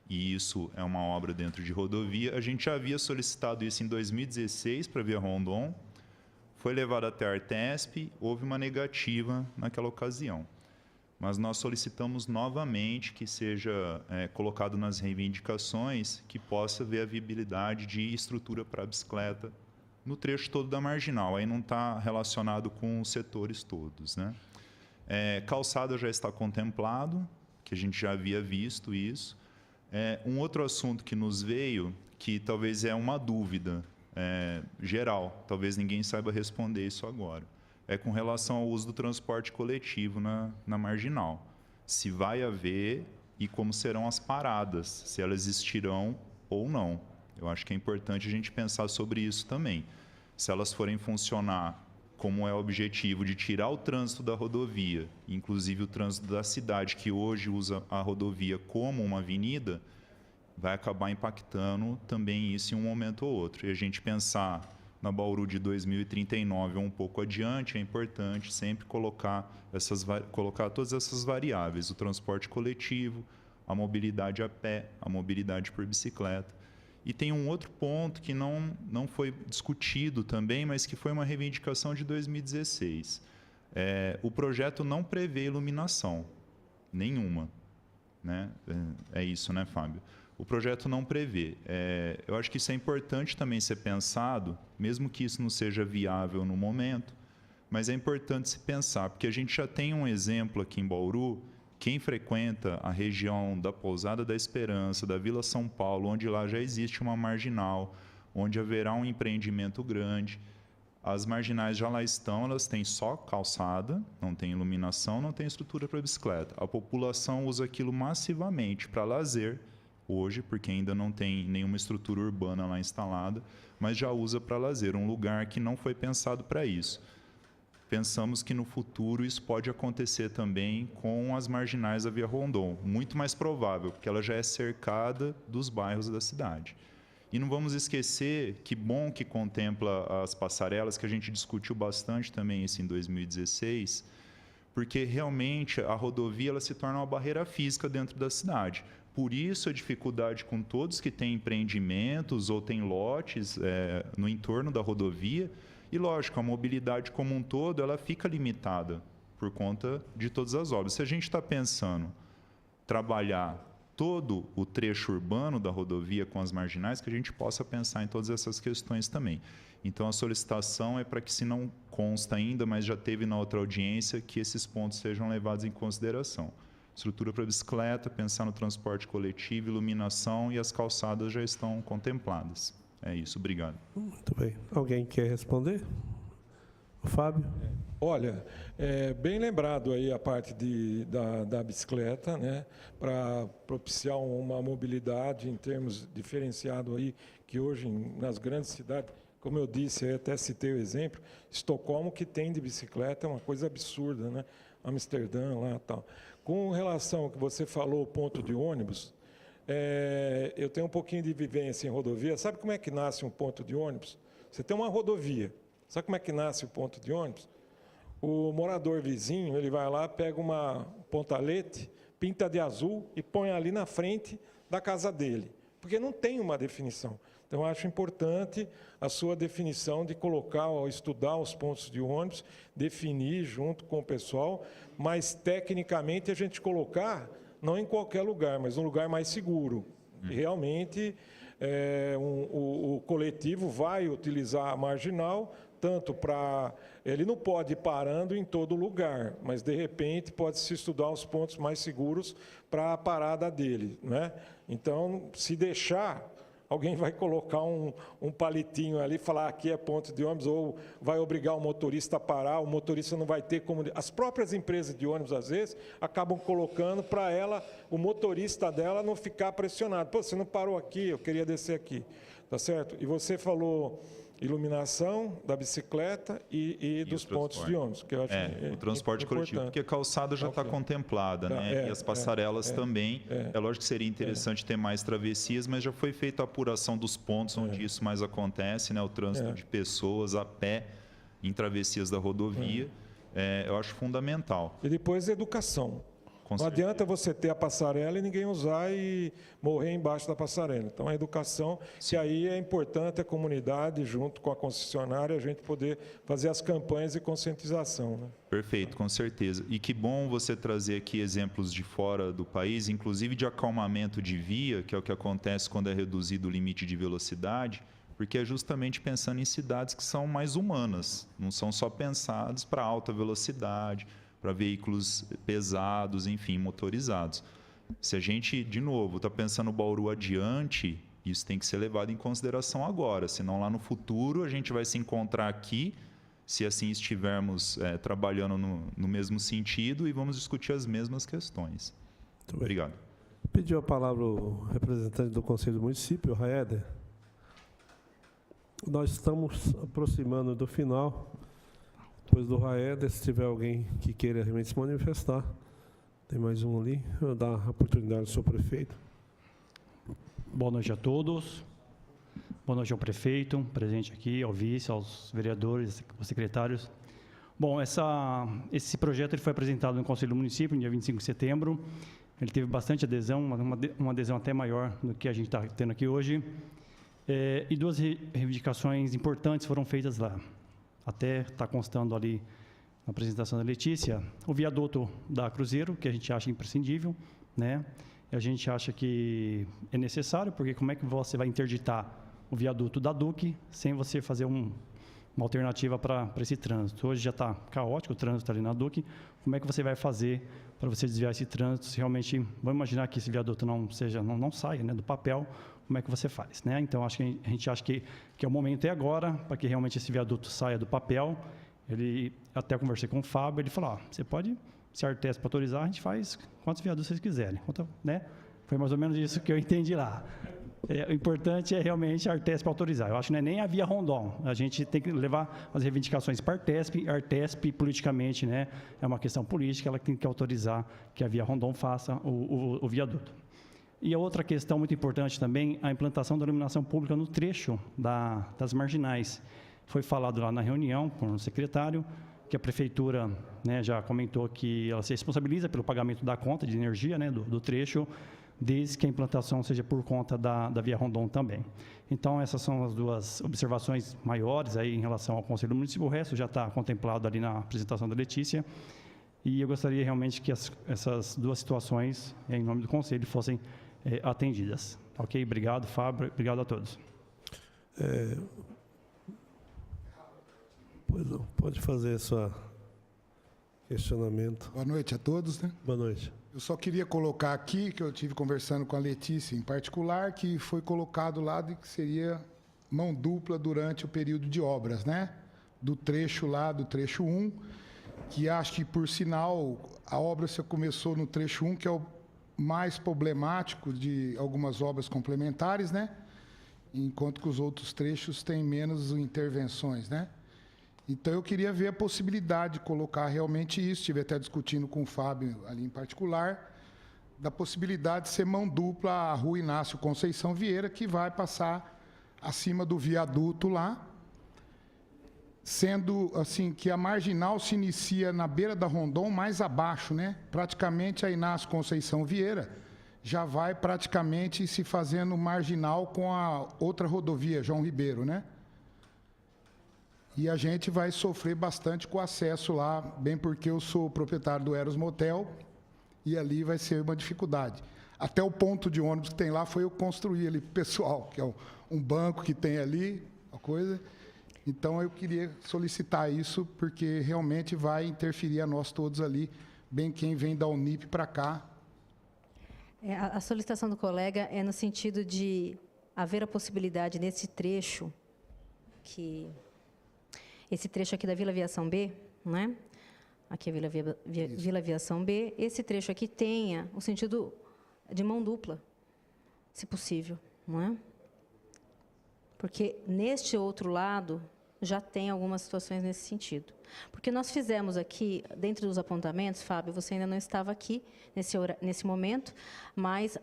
e isso é uma obra dentro de rodovia. A gente já havia solicitado isso em 2016 para a Via Rondon, foi levado até a Artesp, houve uma negativa naquela ocasião. Mas nós solicitamos novamente que seja colocado nas reivindicações que possa haver a viabilidade de estrutura para a bicicleta no trecho todo da Marginal. Aí não está relacionado com os setores todos, né? Calçada já está contemplado, que a gente já havia visto isso. Um outro assunto que nos veio, que talvez é uma dúvida geral, talvez ninguém saiba responder isso agora, é com relação ao uso do transporte coletivo na Marginal. Se vai haver e como serão as paradas, se elas existirão ou não. Eu acho que é importante a gente pensar sobre isso também. Se elas forem funcionar como é o objetivo de tirar o trânsito da rodovia, inclusive o trânsito da cidade, que hoje usa a rodovia como uma avenida, vai acabar impactando também isso em um momento ou outro. E a gente pensar na Bauru de 2039 ou um pouco adiante, é importante sempre colocar todas essas variáveis, o transporte coletivo, a mobilidade a pé, a mobilidade por bicicleta. E tem um outro ponto que não foi discutido também, mas que foi uma reivindicação de 2016. O projeto não prevê iluminação nenhuma, né? É isso, né, Fábio? O projeto não prevê. Eu acho que isso é importante também ser pensado, mesmo que isso não seja viável no momento, mas é importante se pensar, porque a gente já tem um exemplo aqui em Bauru. Quem frequenta a região da Pousada da Esperança, da Vila São Paulo, onde lá já existe uma marginal, onde haverá um empreendimento grande, as marginais já lá estão, elas têm só calçada, não tem iluminação, não tem estrutura para bicicleta. A população usa aquilo massivamente para lazer, hoje, porque ainda não tem nenhuma estrutura urbana lá instalada, mas já usa para lazer, um lugar que não foi pensado para isso. Pensamos que no futuro isso pode acontecer também com as marginais da Via Rondon, muito mais provável, porque ela já é cercada dos bairros da cidade. E não vamos esquecer que bom que contempla as passarelas, que a gente discutiu bastante também isso em 2016, porque realmente a rodovia ela se torna uma barreira física dentro da cidade. Por isso a dificuldade com todos que têm empreendimentos ou têm lotes no entorno da rodovia. E, lógico, a mobilidade como um todo ela fica limitada por conta de todas as obras. Se a gente está pensando trabalhar todo o trecho urbano da rodovia com as marginais, que a gente possa pensar em todas essas questões também. Então, a solicitação é para que, se não consta ainda, mas já teve na outra audiência, que esses pontos sejam levados em consideração. Estrutura para bicicleta, pensar no transporte coletivo, iluminação e as calçadas já estão contempladas. É isso, obrigado. Muito bem. Alguém quer responder? O Fábio? Olha, bem lembrado aí a parte da bicicleta, né, para propiciar uma mobilidade em termos diferenciado aí, que hoje nas grandes cidades, como eu disse, eu até citei o exemplo, Estocolmo, que tem de bicicleta, é uma coisa absurda, né? Amsterdã lá e tal. Com relação ao que você falou, ponto de ônibus, eu tenho um pouquinho de vivência em rodovia. Sabe como é que nasce um ponto de ônibus? Você tem uma rodovia. Sabe como é que nasce o ponto de ônibus? O morador vizinho, ele vai lá, pega uma pontalete, pinta de azul e põe ali na frente da casa dele, porque não tem uma definição. Então, eu acho importante a sua definição de colocar, estudar os pontos de ônibus, definir junto com o pessoal, mas, tecnicamente, a gente colocar, não em qualquer lugar, mas um lugar mais seguro. E, realmente, o coletivo vai utilizar a marginal, tanto para... Ele não pode ir parando em todo lugar, mas, de repente, pode-se estudar os pontos mais seguros para a parada dele, né? Então, se deixar... Alguém vai colocar um palitinho ali, falar aqui é ponto de ônibus, ou vai obrigar o motorista a parar, o motorista não vai ter como... As próprias empresas de ônibus, às vezes, acabam colocando para ela, o motorista dela não ficar pressionado. Pô, você não parou aqui, eu queria descer aqui. Tá certo? E você falou iluminação da bicicleta e dos pontos de ônibus, que eu acho o transporte coletivo, porque a calçada já está contemplada, né? E as passarelas também. É lógico que seria interessante ter mais travessias, mas já foi feita a apuração dos pontos onde isso mais acontece, né? O trânsito de pessoas a pé em travessias da rodovia, eu acho fundamental. E depois educação. Não adianta você ter a passarela e ninguém usar e morrer embaixo da passarela. Então, a educação, que aí é importante a comunidade, junto com a concessionária, a gente poder fazer as campanhas de conscientização. Né? Perfeito, com certeza. E que bom você trazer aqui exemplos de fora do país, inclusive de acalmamento de via, que é o que acontece quando é reduzido o limite de velocidade, porque é justamente pensando em cidades que são mais humanas, não são só pensadas para alta velocidade, para veículos pesados, enfim, motorizados. Se a gente, de novo, está pensando Bauru adiante, isso tem que ser levado em consideração agora, senão lá no futuro a gente vai se encontrar aqui, se assim estivermos trabalhando no mesmo sentido, e vamos discutir as mesmas questões. Muito obrigado. Pediu a palavra o representante do Conselho do Município, Raeder. Nós estamos aproximando do final. Depois do Raeder, se tiver alguém que queira realmente se manifestar, tem mais um ali, eu vou dar a oportunidade ao senhor prefeito. Boa noite a todos. Boa noite ao prefeito, presente aqui, ao vice, aos vereadores, aos secretários. Bom, esse projeto ele foi apresentado no Conselho do Município, no dia 25 de setembro. Ele teve bastante adesão, uma adesão até maior do que a gente está tendo aqui hoje. E duas reivindicações importantes foram feitas lá. Até está constando ali na apresentação da Letícia, o viaduto da Cruzeiro, que a gente acha imprescindível, né? E a gente acha que é necessário, porque como é que você vai interditar o viaduto da Duque sem você fazer uma alternativa para esse trânsito? Hoje já está caótico o trânsito ali na Duque, como é que você vai fazer para você desviar esse trânsito? Se realmente, vamos imaginar que esse viaduto não saia, né, do papel, como é que você faz, né? Então, a gente acha que o momento é agora, para que realmente esse viaduto saia do papel. Até conversei com o Fábio, ele falou, você pode, se a Artesp autorizar, a gente faz quantos viadutos vocês quiserem, né? Foi mais ou menos isso que eu entendi lá. O importante é realmente a Artesp autorizar. Eu acho que não é nem a Via Rondon. A gente tem que levar as reivindicações para a Artesp, politicamente, né? É uma questão política, ela tem que autorizar que a Via Rondon faça o viaduto. E a outra questão muito importante também, a implantação da iluminação pública no trecho das marginais. Foi falado lá na reunião com o secretário, que a prefeitura, né, já comentou que ela se responsabiliza pelo pagamento da conta de energia, né, do trecho, desde que a implantação seja por conta da Via Rondon também. Então, essas são as duas observações maiores aí em relação ao Conselho Municipal. O resto já está contemplado ali na apresentação da Letícia. E eu gostaria realmente que essas duas situações, em nome do Conselho, fossem atendidas. Ok? Obrigado, Fábio. Obrigado a todos. Pois não, pode fazer seu questionamento. Boa noite a todos, né? Boa noite. Eu só queria colocar aqui, que eu tive conversando com a Letícia em particular, que foi colocado lá de que seria mão dupla durante o período de obras, né? Do trecho lá, do trecho 1, que acho que, por sinal, a obra se começou no trecho 1, que é o mais problemático de algumas obras complementares, né? Enquanto que os outros trechos têm menos intervenções, né? Então, eu queria ver a possibilidade de colocar realmente isso, estive até discutindo com o Fábio ali em particular, da possibilidade de ser mão dupla a Rua Inácio Conceição Vieira, que vai passar acima do viaduto lá, sendo assim que a marginal se inicia na beira da Rondon, mais abaixo, né? Praticamente a Inácio Conceição Vieira já vai praticamente se fazendo marginal com a outra rodovia, João Ribeiro, né? E a gente vai sofrer bastante com o acesso lá, bem porque eu sou proprietário do Eros Motel e ali vai ser uma dificuldade. Até o ponto de ônibus que tem lá foi eu construir ali pro pessoal, que é um banco que tem ali, uma coisa. Então, eu queria solicitar isso, porque realmente vai interferir a nós todos ali, bem quem vem da Unip para cá. A solicitação do colega é no sentido de haver a possibilidade nesse trecho, esse trecho aqui da Vila Aviação B, né? Aqui é Vila Aviação B, esse trecho aqui tenha o sentido de mão dupla, se possível, não é? Porque neste outro lado já tem algumas situações nesse sentido. Porque nós fizemos aqui, dentro dos apontamentos, Fábio, você ainda não estava aqui nesse momento, mas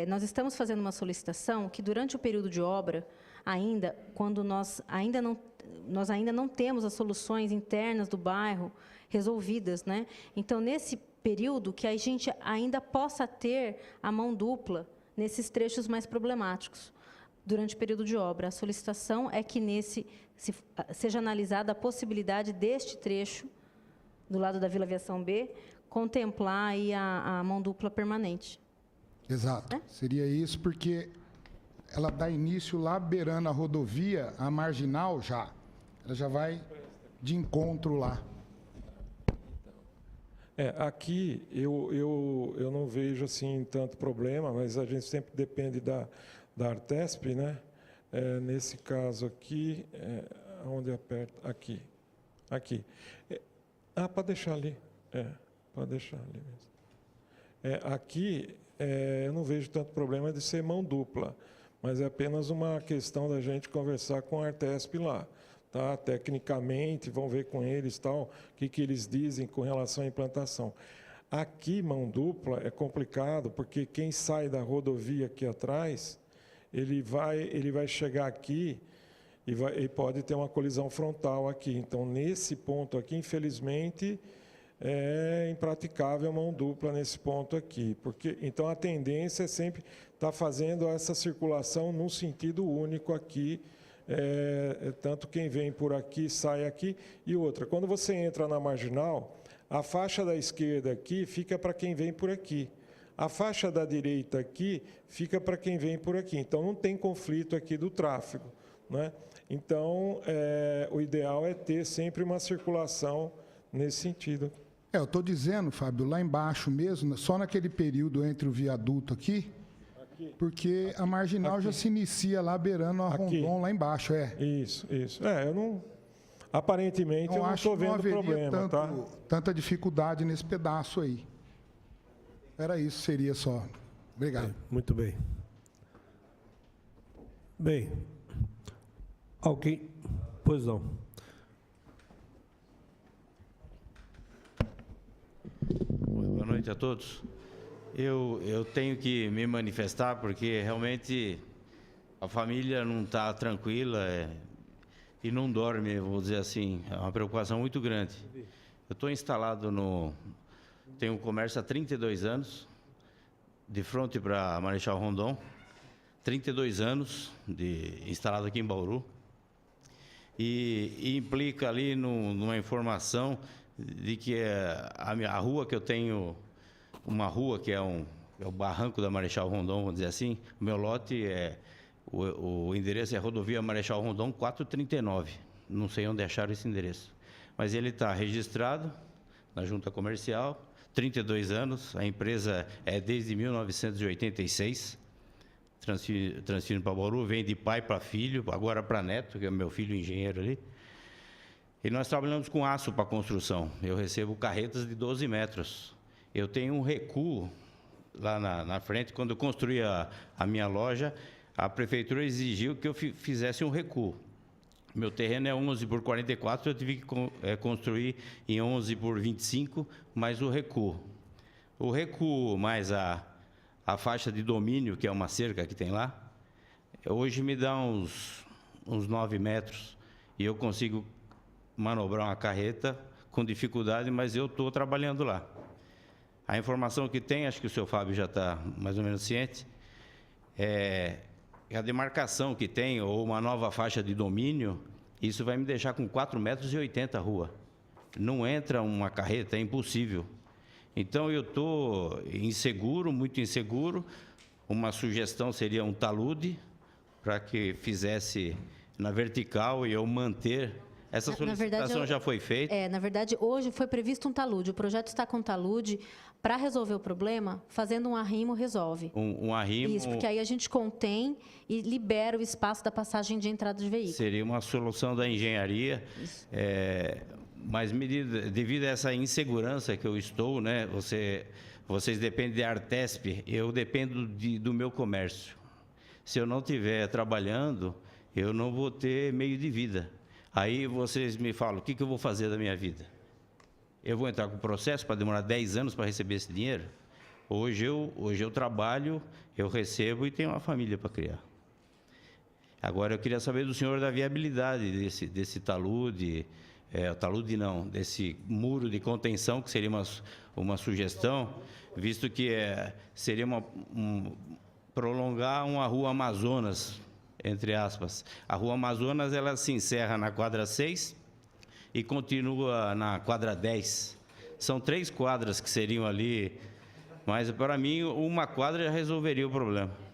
nós estamos fazendo uma solicitação que, durante o período de obra, quando nós ainda não nós ainda não temos as soluções internas do bairro resolvidas, né? Então, nesse período, que a gente ainda possa ter a mão dupla nesses trechos mais problemáticos, durante o período de obra. A solicitação é que seja analisada a possibilidade deste trecho, do lado da Vila Aviação B, contemplar aí a mão dupla permanente. Exato. Seria isso, porque ela dá início lá beirando a rodovia, a marginal já. Ela já vai de encontro lá. Aqui eu não vejo assim tanto problema, mas a gente sempre depende da Artesp, né? Nesse caso aqui, onde aperta? Aqui. Pode deixar ali. Pode deixar ali mesmo. Aqui eu não vejo tanto problema de ser mão dupla, mas é apenas uma questão da gente conversar com a Artesp lá. Tá? Tecnicamente, vão ver com eles tal, o que eles dizem com relação à implantação. Aqui, mão dupla, é complicado, porque quem sai da rodovia aqui atrás, ele vai chegar aqui e pode ter uma colisão frontal aqui. Então, nesse ponto aqui, infelizmente, é impraticável mão dupla nesse ponto aqui. Então, a tendência é sempre estar fazendo essa circulação num sentido único aqui, tanto quem vem por aqui, sai aqui. E outra, quando você entra na marginal, a faixa da esquerda aqui fica para quem vem por aqui. A faixa da direita aqui fica para quem vem por aqui. Então, não tem conflito aqui do tráfego, né? Então, o ideal é ter sempre uma circulação nesse sentido. Eu estou dizendo, Fábio, lá embaixo mesmo, só naquele período entre o viaduto aqui, porque a marginal já se inicia lá beirando a Rondon lá embaixo, Isso. Eu não... Aparentemente, eu não estou vendo problema, tanta dificuldade nesse pedaço aí. Era isso, seria só. Obrigado. Muito bem. Bem, alguém... Pois não. Boa noite a todos. Eu tenho que me manifestar porque realmente a família não está tranquila e não dorme, vou dizer assim. É uma preocupação muito grande. Eu estou instalado tenho um comércio há 32 anos, de frente para Marechal Rondon, 32 anos instalado aqui em Bauru, e implica ali numa informação de que a rua que eu tenho, uma rua que é o barranco da Marechal Rondon, vamos dizer assim, o meu lote o endereço é Rodovia Marechal Rondon 439, não sei onde acharam esse endereço, mas ele está registrado na Junta Comercial, 32 anos, a empresa é desde 1986, transferindo para Bauru, vem de pai para filho, agora para neto, que é meu filho engenheiro ali. E nós trabalhamos com aço para construção. Eu recebo carretas de 12 metros. Eu tenho um recuo lá na frente. Quando eu construí a minha loja, a prefeitura exigiu que eu fizesse um recuo. Meu terreno é 11 por 44, eu tive que construir em 11 por 25, mais o recuo. O recuo mais a faixa de domínio, que é uma cerca que tem lá, hoje me dá uns 9 metros e eu consigo manobrar uma carreta com dificuldade, mas eu estou trabalhando lá. A informação que tem, acho que o seu Fábio já está mais ou menos ciente, é a demarcação que tem, ou uma nova faixa de domínio, isso vai me deixar com 4,80 metros a rua. Não entra uma carreta, é impossível. Então, eu estou inseguro, muito inseguro. Uma sugestão seria um talude, para que fizesse na vertical e eu manter. Essa solicitação já foi feita? Na verdade, hoje foi previsto um talude. O projeto está com talude. Para resolver o problema, fazendo um arrimo, resolve. Um arrimo... Isso, porque aí a gente contém e libera o espaço da passagem de entrada de veículo. Seria uma solução da engenharia. Mas devido a essa insegurança que eu estou, né, vocês dependem da Artesp, eu dependo do meu comércio. Se eu não estiver trabalhando, eu não vou ter meio de vida. Aí vocês me falam, o que eu vou fazer da minha vida? Eu vou entrar com o processo para demorar 10 anos para receber esse dinheiro? Hoje eu trabalho, eu recebo e tenho uma família para criar. Agora, eu queria saber do senhor da viabilidade desse talude, talude não, desse muro de contenção, que seria uma sugestão, visto que seria prolongar uma rua Amazonas, entre aspas. A rua Amazonas, ela se encerra na quadra 6 e continua na quadra 10. São 3 quadras que seriam ali, mas para mim uma quadra já resolveria o problema.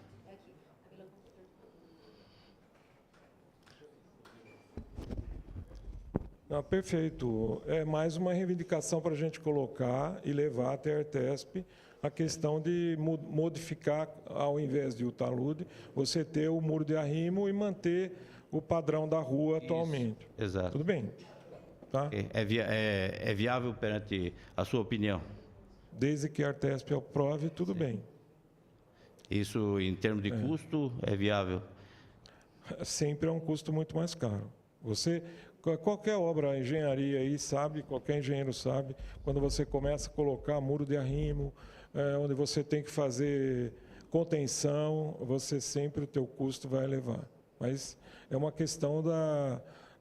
Não, perfeito. É mais uma reivindicação para a gente colocar e levar até a Artesp a questão de modificar, ao invés de o talude, você ter o muro de arrimo e manter o padrão da rua atualmente. Exato. Tudo bem? Tá? É viável perante a sua opinião? Desde que a Artesp aprove, tudo bem. Isso, em termos de custo, é viável? Sempre é um custo muito mais caro. Qualquer obra, engenharia aí sabe, qualquer engenheiro sabe, quando você começa a colocar muro de arrimo, onde você tem que fazer contenção, o teu custo vai elevar. Mas é uma questão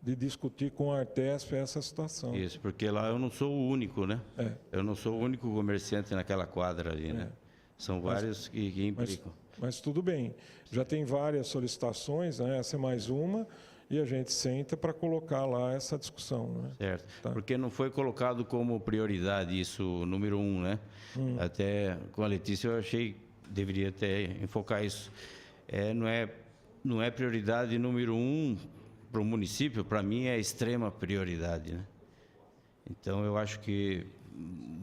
de discutir com a Artesp essa situação. Isso, porque lá eu não sou o único, né? Eu não sou o único comerciante naquela quadra ali, né? São vários que implicam. Mas tudo bem, já tem várias solicitações, né? Essa é mais uma, e a gente senta para colocar lá essa discussão. Né? Certo, porque não foi colocado como prioridade isso, número 1, né? Até com a Letícia eu achei que deveria até enfocar isso. Não é prioridade número 1 para o município, para mim é extrema prioridade, né? Então eu acho que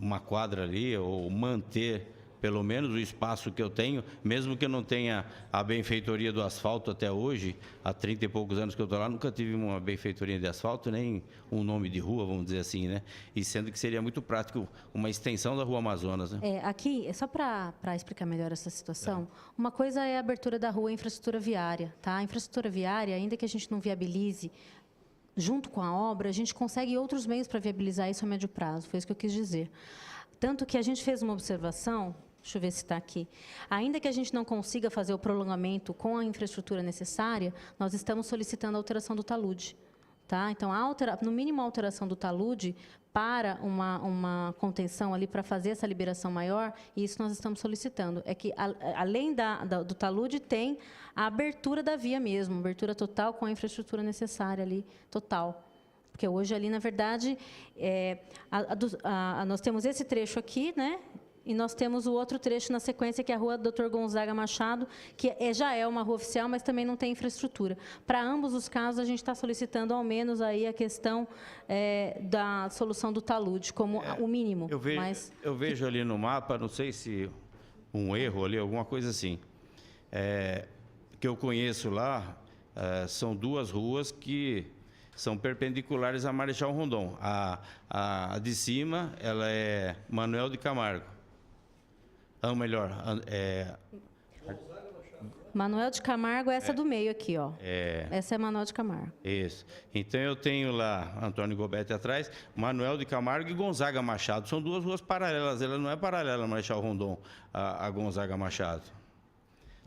uma quadra ali, ou manter pelo menos o espaço que eu tenho, mesmo que eu não tenha a benfeitoria do asfalto até hoje, há 30 e poucos anos que eu estou lá, nunca tive uma benfeitoria de asfalto, nem um nome de rua, vamos dizer assim, né? E sendo que seria muito prático uma extensão da Rua Amazonas, né? Aqui, só para explicar melhor essa situação, uma coisa é a abertura da rua e a infraestrutura viária, tá? A infraestrutura viária, ainda que a gente não viabilize junto com a obra, a gente consegue outros meios para viabilizar isso a médio prazo, foi isso que eu quis dizer. Tanto que a gente fez uma observação. Deixa eu ver se está aqui. Ainda que a gente não consiga fazer o prolongamento com a infraestrutura necessária, nós estamos solicitando a alteração do talude. Tá? Então, no mínimo a alteração do talude para uma contenção ali para fazer essa liberação maior, e isso nós estamos solicitando. É que, além do talude, tem a abertura da via mesmo, abertura total com a infraestrutura necessária ali, total. Porque hoje ali, na verdade, nós temos esse trecho aqui, né? E nós temos o outro trecho na sequência, que é a Rua Dr. Gonzaga Machado, que já é uma rua oficial, mas também não tem infraestrutura. Para ambos os casos, a gente está solicitando, ao menos, aí a questão da solução do talude, como o mínimo. Eu vejo ali no mapa, não sei se um erro ali, alguma coisa assim, que eu conheço lá, são 2 ruas que são perpendiculares à Marechal Rondon. A de cima, ela é Manuel de Camargo. Ou melhor, Manuel de Camargo, essa do meio aqui, ó. Essa é Manuel de Camargo. Isso. Então eu tenho lá Antônio Gobete atrás, Manuel de Camargo e Gonzaga Machado. São 2 ruas paralelas. Ela não é paralela a Marechal Rondon, a Gonzaga Machado.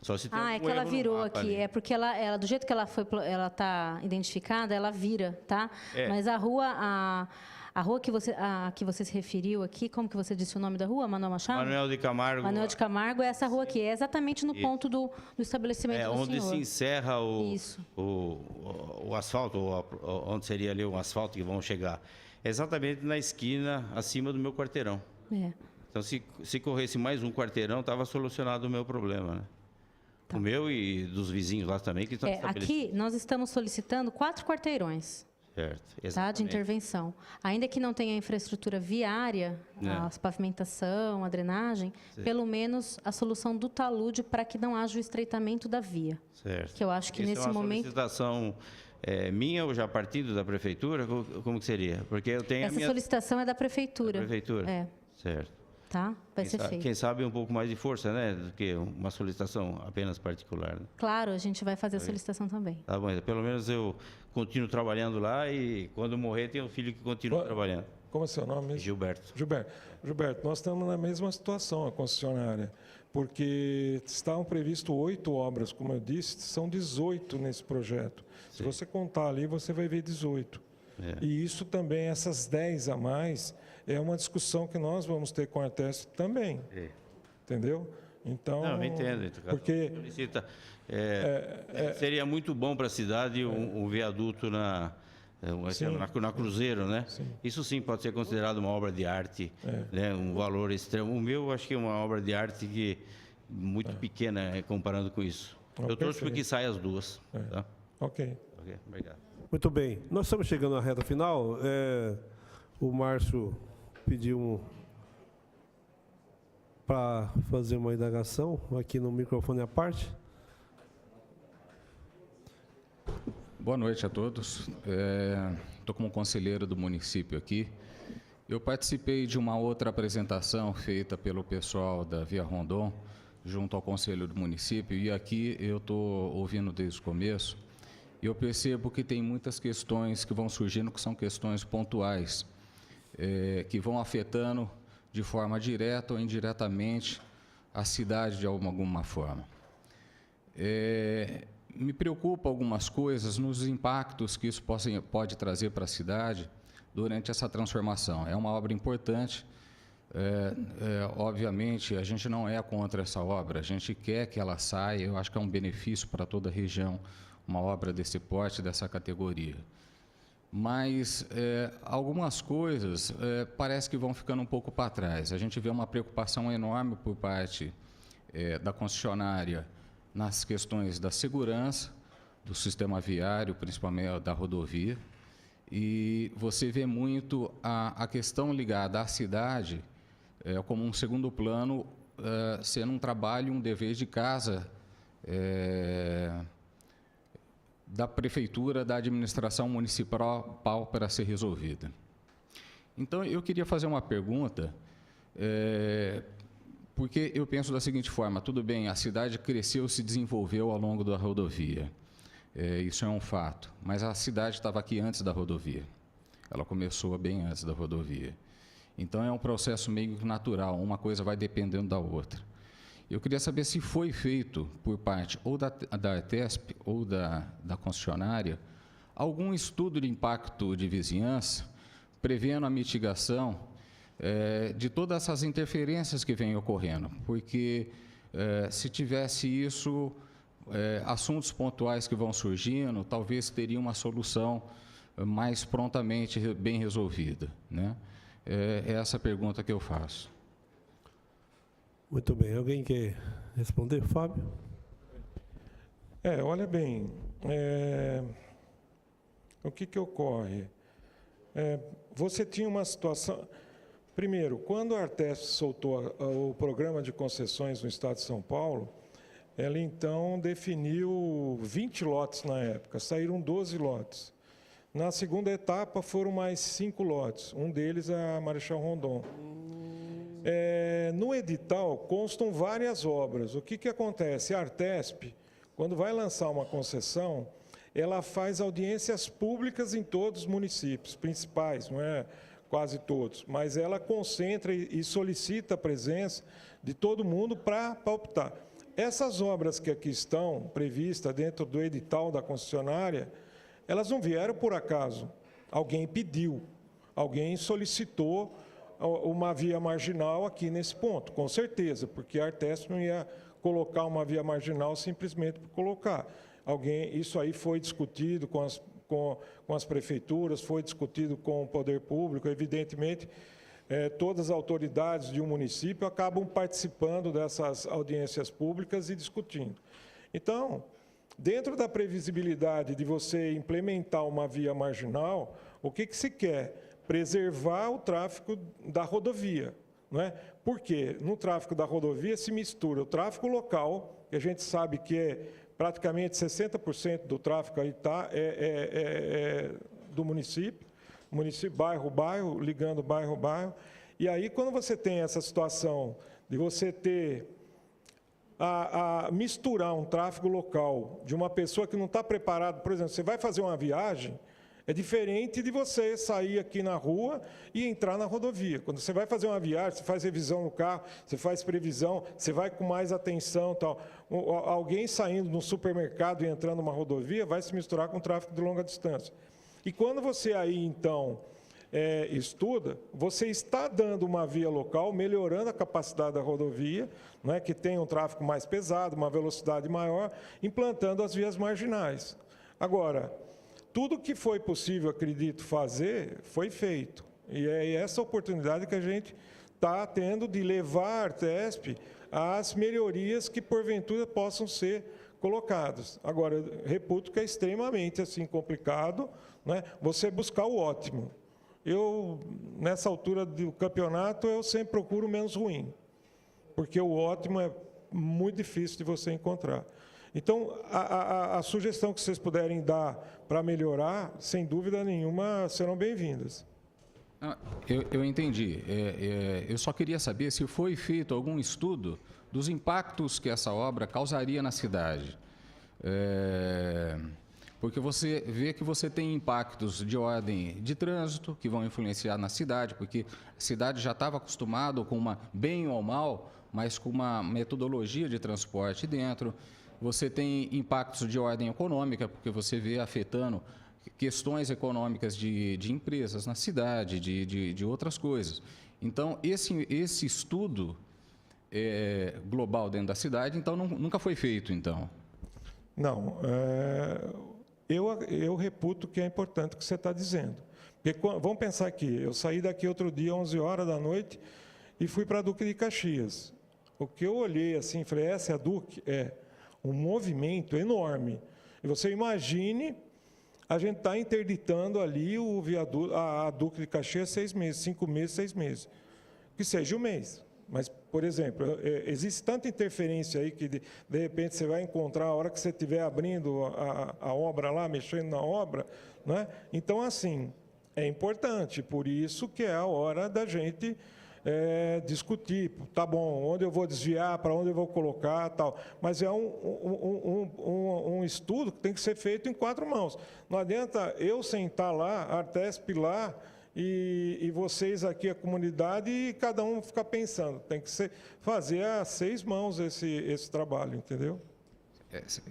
Só se tem é que ela virou aqui. Ali. É porque ela, do jeito que ela está identificada, ela vira, tá? Mas a rua, a rua que você se referiu aqui, como que você disse o nome da rua, Manuel Machado? Manuel de Camargo. Manuel de Camargo é essa rua aqui, é exatamente no ponto do estabelecimento do onde senhor. se encerra o asfalto, onde seria ali o asfalto que vão chegar. Exatamente na esquina, acima do meu quarteirão. Então, se corresse mais um quarteirão, estava solucionado o meu problema, né? O meu e dos vizinhos lá também, que estão estabelecidos. Aqui, nós estamos solicitando 4 quarteirões. Certo, tá, de intervenção. Ainda que não tenha infraestrutura viária, a pavimentação, a drenagem, pelo menos a solução do talude para que não haja o estreitamento da via. Certo. Que eu acho que nesse momento... Essa solicitação minha ou já partindo da prefeitura? Como que seria? Porque eu tenho Essa solicitação é da prefeitura. Da prefeitura? É. Certo. Tá? Vai ser feito. Quem sabe um pouco mais de força, né? Do que uma solicitação apenas particular. Né? Claro, a gente vai fazer a solicitação também. Tá bom, pelo menos eu continuo trabalhando lá e quando morrer tem um filho que continua trabalhando. Como é seu nome mesmo? Gilberto. Gilberto, nós estamos na mesma situação, a concessionária, porque estavam previstas 8 obras, como eu disse, são 18 nesse projeto. Sim. Se você contar ali, você vai ver 18. E isso também, essas 10 a mais, é uma discussão que nós vamos ter com a Artesp também. Entendeu? Então, não, eu entendo. Porque seria muito bom para a cidade um viaduto na Cruzeiro, né? Sim. Isso sim pode ser considerado uma obra de arte, né? Um valor extremo. O meu, acho que é uma obra de arte que muito pequena comparando com isso. Eu torço para que saia as duas. Tá? Ok, obrigado. Muito bem. Nós estamos chegando à reta final. O Márcio pediu para fazer uma indagação aqui no microfone à parte. Boa noite a todos. Estou como conselheiro do município aqui. Eu participei de uma outra apresentação feita pelo pessoal da Via Rondon, junto ao conselho do município, e aqui eu estou ouvindo desde o começo, e eu percebo que tem muitas questões que vão surgindo, que são questões pontuais, que vão afetando de forma direta ou indiretamente a cidade de alguma forma. Me preocupa algumas coisas nos impactos que isso pode trazer para a cidade durante essa transformação. É uma obra importante, obviamente a gente não é contra essa obra, a gente quer que ela saia, eu acho que é um benefício para toda a região, uma obra desse porte, dessa categoria. Mas algumas coisas parece que vão ficando um pouco para trás. A gente vê uma preocupação enorme por parte da concessionária nas questões da segurança, do sistema viário, principalmente da rodovia, e você vê muito a questão ligada à cidade como um segundo plano, sendo um trabalho, um dever de casa da prefeitura, da administração municipal para ser resolvida. Então, eu queria fazer uma pergunta, porque eu penso da seguinte forma: tudo bem, a cidade cresceu, se desenvolveu ao longo da rodovia, isso é um fato, mas a cidade estava aqui antes da rodovia, ela começou bem antes da rodovia. Então, é um processo meio natural, uma coisa vai dependendo da outra. Eu queria saber se foi feito por parte ou da Artesp ou da concessionária algum estudo de impacto de vizinhança, prevendo a mitigação de todas essas interferências que vêm ocorrendo, porque se tivesse isso, assuntos pontuais que vão surgindo, talvez teria uma solução mais prontamente bem resolvida, né? É essa a pergunta que eu faço. Muito bem. Alguém quer responder, Fábio? Olha bem, o que ocorre? Você tinha uma situação... Primeiro, quando a Artesp soltou o programa de concessões no Estado de São Paulo, ela então definiu 20 lotes na época, saíram 12 lotes. Na segunda etapa foram mais 5 lotes, um deles a Marechal Rondon. No edital constam várias obras. O que acontece? A Artesp, quando vai lançar uma concessão, ela faz audiências públicas em todos os municípios principais, não é quase todos, mas ela concentra e solicita a presença de todo mundo para optar. Essas obras que aqui estão previstas dentro do edital da concessionária, elas não vieram por acaso. Alguém pediu, alguém solicitou uma via marginal aqui nesse ponto, com certeza, porque a Artesp não ia colocar uma via marginal simplesmente por colocar. Isso aí foi discutido com as prefeituras, foi discutido com o poder público, evidentemente, todas as autoridades de um município acabam participando dessas audiências públicas e discutindo. Então, dentro da previsibilidade de você implementar uma via marginal, o que se quer? Preservar o tráfego da rodovia, não é? Porque no tráfego da rodovia se mistura o tráfego local, que a gente sabe que praticamente 60% do tráfego aí do município, bairro, ligando bairro, e aí quando você tem essa situação de você ter misturar um tráfego local de uma pessoa que não está preparada, por exemplo, você vai fazer uma viagem, É diferente de você sair aqui na rua e entrar na rodovia. Quando você vai fazer uma viagem, você faz revisão no carro, você faz previsão, você vai com mais atenção, tal. Alguém saindo no supermercado e entrando numa rodovia vai se misturar com o tráfego de longa distância. E quando você aí, então, estuda, você está dando uma via local, melhorando a capacidade da rodovia, não é, que tem um tráfego mais pesado, uma velocidade maior, implantando as vias marginais. Agora, tudo que foi possível, acredito, fazer, foi feito. E é essa oportunidade que a gente está tendo de levar a Artesp às melhorias que, porventura, possam ser colocadas. Agora, eu reputo que é extremamente assim, complicado, né, você buscar o ótimo. Eu, nessa altura do campeonato, eu sempre procuro o menos ruim, porque o ótimo é muito difícil de você encontrar. Então, a sugestão que vocês puderem dar para melhorar, sem dúvida nenhuma, serão bem-vindas. Eu entendi. Eu só queria saber se foi feito algum estudo dos impactos que essa obra causaria na cidade. Porque você vê que você tem impactos de ordem de trânsito que vão influenciar na cidade, porque a cidade já estava acostumada com bem ou mal, mas com uma metodologia de transporte dentro. Você tem impactos de ordem econômica, porque você vê afetando questões econômicas de empresas na cidade, de outras coisas. Então, esse estudo global dentro da cidade, então, nunca foi feito, então? Não. Eu reputo que é importante o que você está dizendo. Porque, vamos pensar aqui, eu saí daqui outro dia, 11 horas da noite, e fui para a Duque de Caxias. O que eu olhei assim, falei, essa é a Duque? Um movimento enorme. E você imagine, a gente está interditando ali o viaduto, a Duque de Caxias 6 meses, 5 meses, 6 meses. Que seja um mês. Mas, por exemplo, existe tanta interferência aí que, de repente, você vai encontrar a hora que você estiver abrindo a obra lá, mexendo na obra. Né? Então, assim, é importante. Por isso que é a hora da gente discutir, tá bom, onde eu vou desviar, para onde eu vou colocar, tal. Mas é um estudo que tem que ser feito em 4 mãos. Não adianta eu sentar lá, a Artesp lá, e vocês aqui, a comunidade, e cada um ficar pensando. Tem que fazer a 6 mãos esse trabalho, entendeu?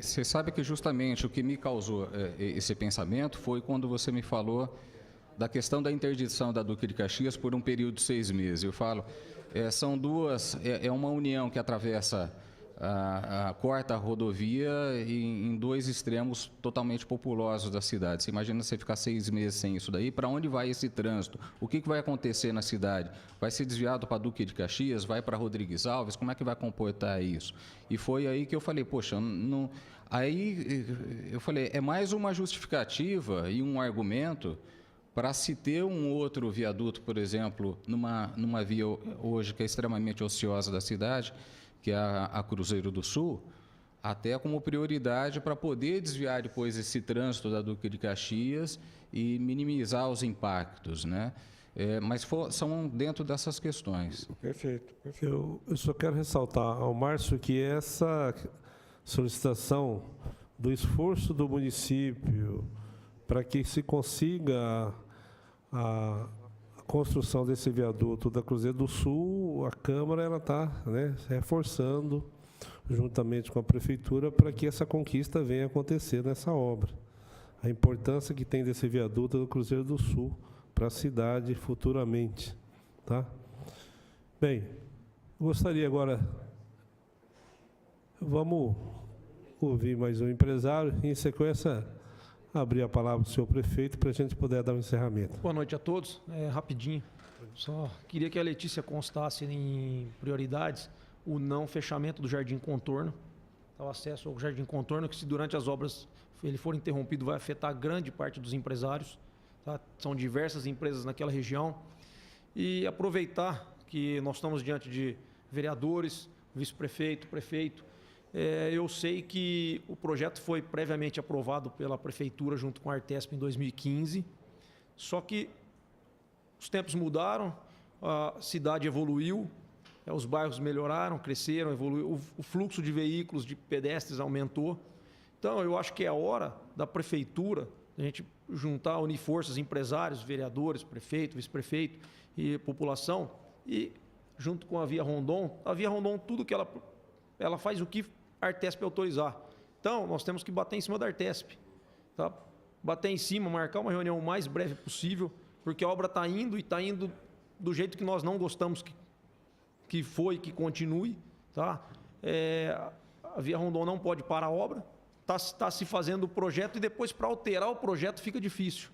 Você sabe que justamente o que me causou esse pensamento foi quando você me falou da questão da interdição da Duque de Caxias por um período de 6 meses. Eu falo, são duas, uma união que atravessa, corta a rodovia em 2 extremos totalmente populosos da cidade. Você imagina você ficar 6 meses sem isso daí, para onde vai esse trânsito? O que vai acontecer na cidade? Vai ser desviado para Duque de Caxias? Vai para Rodrigues Alves? Como é que vai comportar isso? E foi aí que eu falei, poxa, não... Aí eu falei, é mais uma justificativa e um argumento para se ter um outro viaduto, por exemplo, numa via hoje que é extremamente ociosa da cidade, que é a Cruzeiro do Sul, até como prioridade para poder desviar depois esse trânsito da Duque de Caxias e minimizar os impactos, né? Mas são dentro dessas questões. Perfeito. Eu só quero ressaltar ao Márcio que essa solicitação do esforço do município para que se consiga a construção desse viaduto da Cruzeiro do Sul, a Câmara está reforçando, juntamente com a Prefeitura, para que essa conquista venha acontecer nessa obra. A importância que tem desse viaduto do Cruzeiro do Sul para a cidade futuramente. Tá? Bem, gostaria agora... Vamos ouvir mais um empresário e, em sequência, abrir a palavra para o senhor prefeito para a gente poder dar um encerramento. Boa noite a todos. Rapidinho. Só queria que a Letícia constasse em prioridades o não fechamento do Jardim Contorno, o acesso ao Jardim Contorno, que se durante as obras ele for interrompido vai afetar grande parte dos empresários. Tá? São diversas empresas naquela região. E aproveitar que nós estamos diante de vereadores, vice-prefeito, prefeito. Eu sei que o projeto foi previamente aprovado pela Prefeitura junto com a Artesp em 2015, só que os tempos mudaram, a cidade evoluiu, os bairros melhoraram, cresceram, evoluiu, o fluxo de veículos, de pedestres aumentou. Então, eu acho que é a hora da Prefeitura, a gente juntar, unir forças, empresários, vereadores, prefeito, vice-prefeito e população, e junto com a Via Rondon, tudo que ela faz o que a Artesp autorizar. Então, nós temos que bater em cima da Artesp, tá? Bater em cima, marcar uma reunião o mais breve possível, porque a obra está indo e está indo do jeito que nós não gostamos que continue, tá? A Via Rondon não pode parar a obra, está se fazendo o projeto e depois para alterar o projeto fica difícil.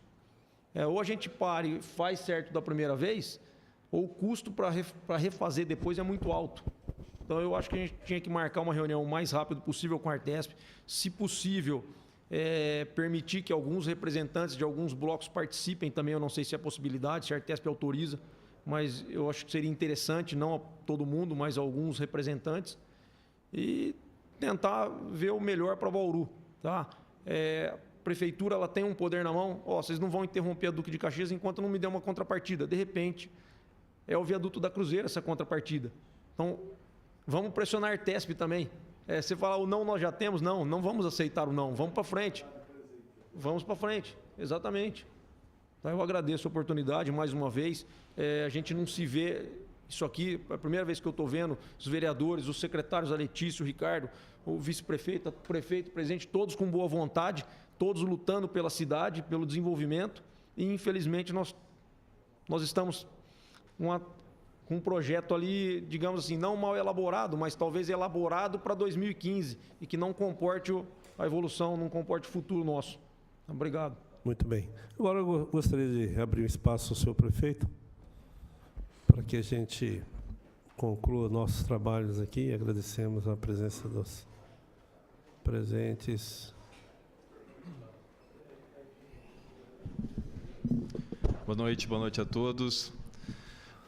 Ou a gente para e faz certo da primeira vez, ou o custo para refazer depois é muito alto. Então, eu acho que a gente tinha que marcar uma reunião o mais rápido possível com a Artesp, se possível, permitir que alguns representantes de alguns blocos participem também, eu não sei se é possibilidade, se a Artesp autoriza, mas eu acho que seria interessante, não a todo mundo, mas a alguns representantes, e tentar ver o melhor para Bauru. Tá? A prefeitura ela tem um poder na mão, vocês não vão interromper a Duque de Caxias enquanto não me der uma contrapartida. De repente, é o viaduto da Cruzeira essa contrapartida. Então, vamos pressionar a Artesp também. Você falar o não nós já temos, não vamos aceitar o não, vamos para frente. Vamos para frente, exatamente. Então, eu agradeço a oportunidade mais uma vez. A gente não se vê, isso aqui, é a primeira vez que eu estou vendo, os vereadores, os secretários, a Letícia, o Ricardo, o vice-prefeito, o prefeito, o presidente, todos com boa vontade, todos lutando pela cidade, pelo desenvolvimento, e infelizmente nós estamos com um projeto ali, digamos assim, não mal elaborado, mas talvez elaborado para 2015 e que não comporte a evolução, não comporte o futuro nosso. Obrigado. Muito bem. Agora eu gostaria de abrir um espaço ao senhor prefeito para que a gente conclua nossos trabalhos aqui. Agradecemos a presença dos presentes. Boa noite a todos.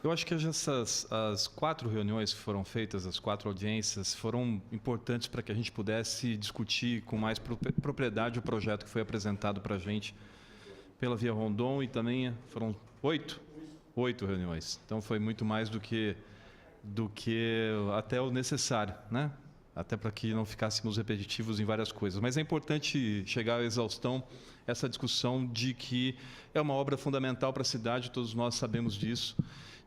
Eu acho que as 4 reuniões que foram feitas, as 4 audiências, foram importantes para que a gente pudesse discutir com mais propriedade o projeto que foi apresentado para a gente pela Via Rondon, e também foram 8 reuniões. Então foi muito mais do que até o necessário, né? Até para que não ficássemos repetitivos em várias coisas. Mas é importante chegar à exaustão essa discussão de que é uma obra fundamental para a cidade, todos nós sabemos disso,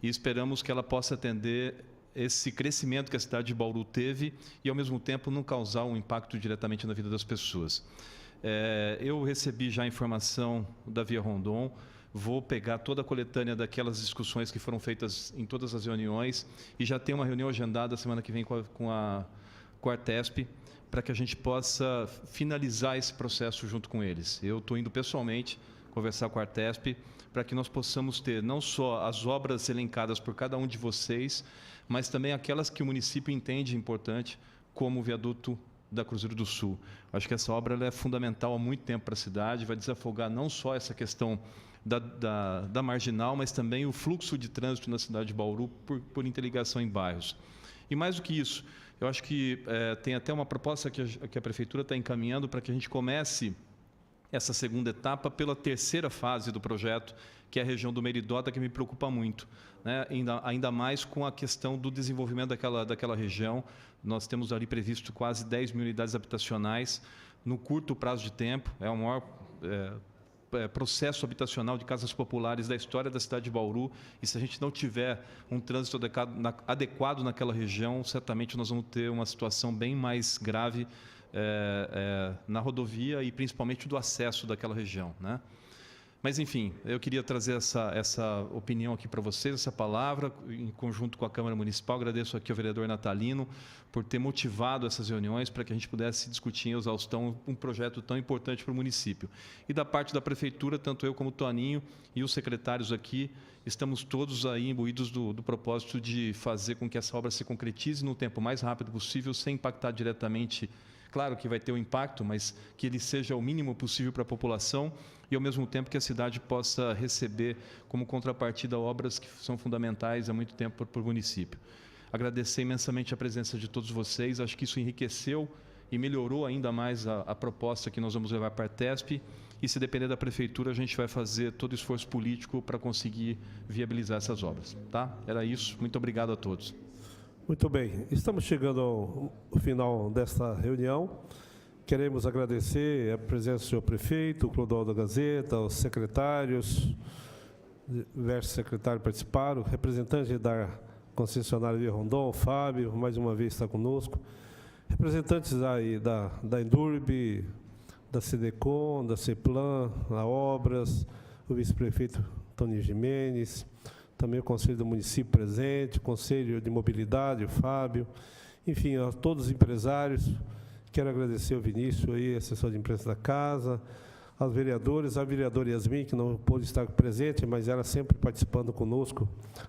e esperamos que ela possa atender esse crescimento que a cidade de Bauru teve e, ao mesmo tempo, não causar um impacto diretamente na vida das pessoas. Eu recebi já a informação da Via Rondon, vou pegar toda a coletânea daquelas discussões que foram feitas em todas as reuniões e já tem uma reunião agendada semana que vem com a Artesp, para que a gente possa finalizar esse processo junto com eles. Eu estou indo pessoalmente conversar com a Artesp para que nós possamos ter não só as obras elencadas por cada um de vocês, mas também aquelas que o município entende importante, como o viaduto da Cruzeiro do Sul. Acho que essa obra ela é fundamental há muito tempo para a cidade, vai desafogar não só essa questão da marginal, mas também o fluxo de trânsito na cidade de Bauru por interligação em bairros. E mais do que isso, eu acho que tem até uma proposta que a Prefeitura está encaminhando para que a gente comece essa segunda etapa pela terceira fase do projeto, que é a região do Meridota, que me preocupa muito, né? Ainda mais com a questão do desenvolvimento daquela região. Nós temos ali previsto quase 10 mil unidades habitacionais no curto prazo de tempo. É o maior processo habitacional de casas populares da história da cidade de Bauru, e se a gente não tiver um trânsito adequado naquela região, certamente nós vamos ter uma situação bem mais grave na rodovia e principalmente do acesso daquela região, né? Mas, enfim, eu queria trazer essa opinião aqui para vocês, essa palavra, em conjunto com a Câmara Municipal. Agradeço aqui ao vereador Natalino por ter motivado essas reuniões para que a gente pudesse discutir em exaustão um projeto tão importante para o município. E da parte da Prefeitura, tanto eu como o Toninho e os secretários aqui, estamos todos aí imbuídos do propósito de fazer com que essa obra se concretize no tempo mais rápido possível, sem impactar diretamente. Claro que vai ter um impacto, mas que ele seja o mínimo possível para a população e, ao mesmo tempo, que a cidade possa receber como contrapartida obras que são fundamentais há muito tempo para o município. Agradecer imensamente a presença de todos vocês, acho que isso enriqueceu e melhorou ainda mais a proposta que nós vamos levar para a Artesp, e, se depender da Prefeitura, a gente vai fazer todo o esforço político para conseguir viabilizar essas obras. Tá? Era isso. Muito obrigado a todos. Muito bem, estamos chegando ao final desta reunião Queremos agradecer a presença do senhor prefeito, o Clodoaldo Gazeta, os secretários, diversos secretários participaram, representante da concessionária Via Rondon, o Fábio, mais uma vez está conosco, representantes aí da Endurb, da CDCOM, da CEPLAN, da Obras, o vice-prefeito Toninho Gimenez, também o Conselho do Município presente, o Conselho de Mobilidade, o Fábio, enfim, a todos os empresários. Quero agradecer ao Vinícius, aí, assessor de imprensa da casa, aos vereadores, a vereadora Yasmin, que não pôde estar presente, mas ela sempre participando conosco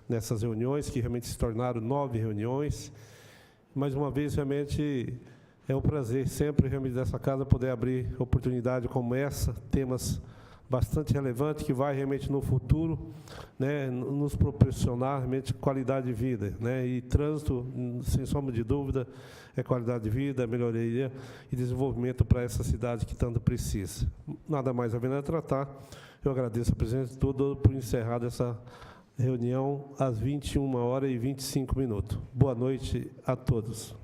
nessas reuniões, que realmente se tornaram 9 reuniões. Mais uma vez, realmente, é um prazer sempre, realmente, dessa casa poder abrir oportunidade como essa, temas bastante relevantes, que vai realmente no futuro, né, nos proporcionar realmente qualidade de vida, né, e trânsito, sem sombra de dúvida, é qualidade de vida, melhoria e desenvolvimento para essa cidade que tanto precisa. Nada mais havendo a tratar, eu agradeço a presença de todos por encerrar essa reunião às 21h25. Boa noite a todos.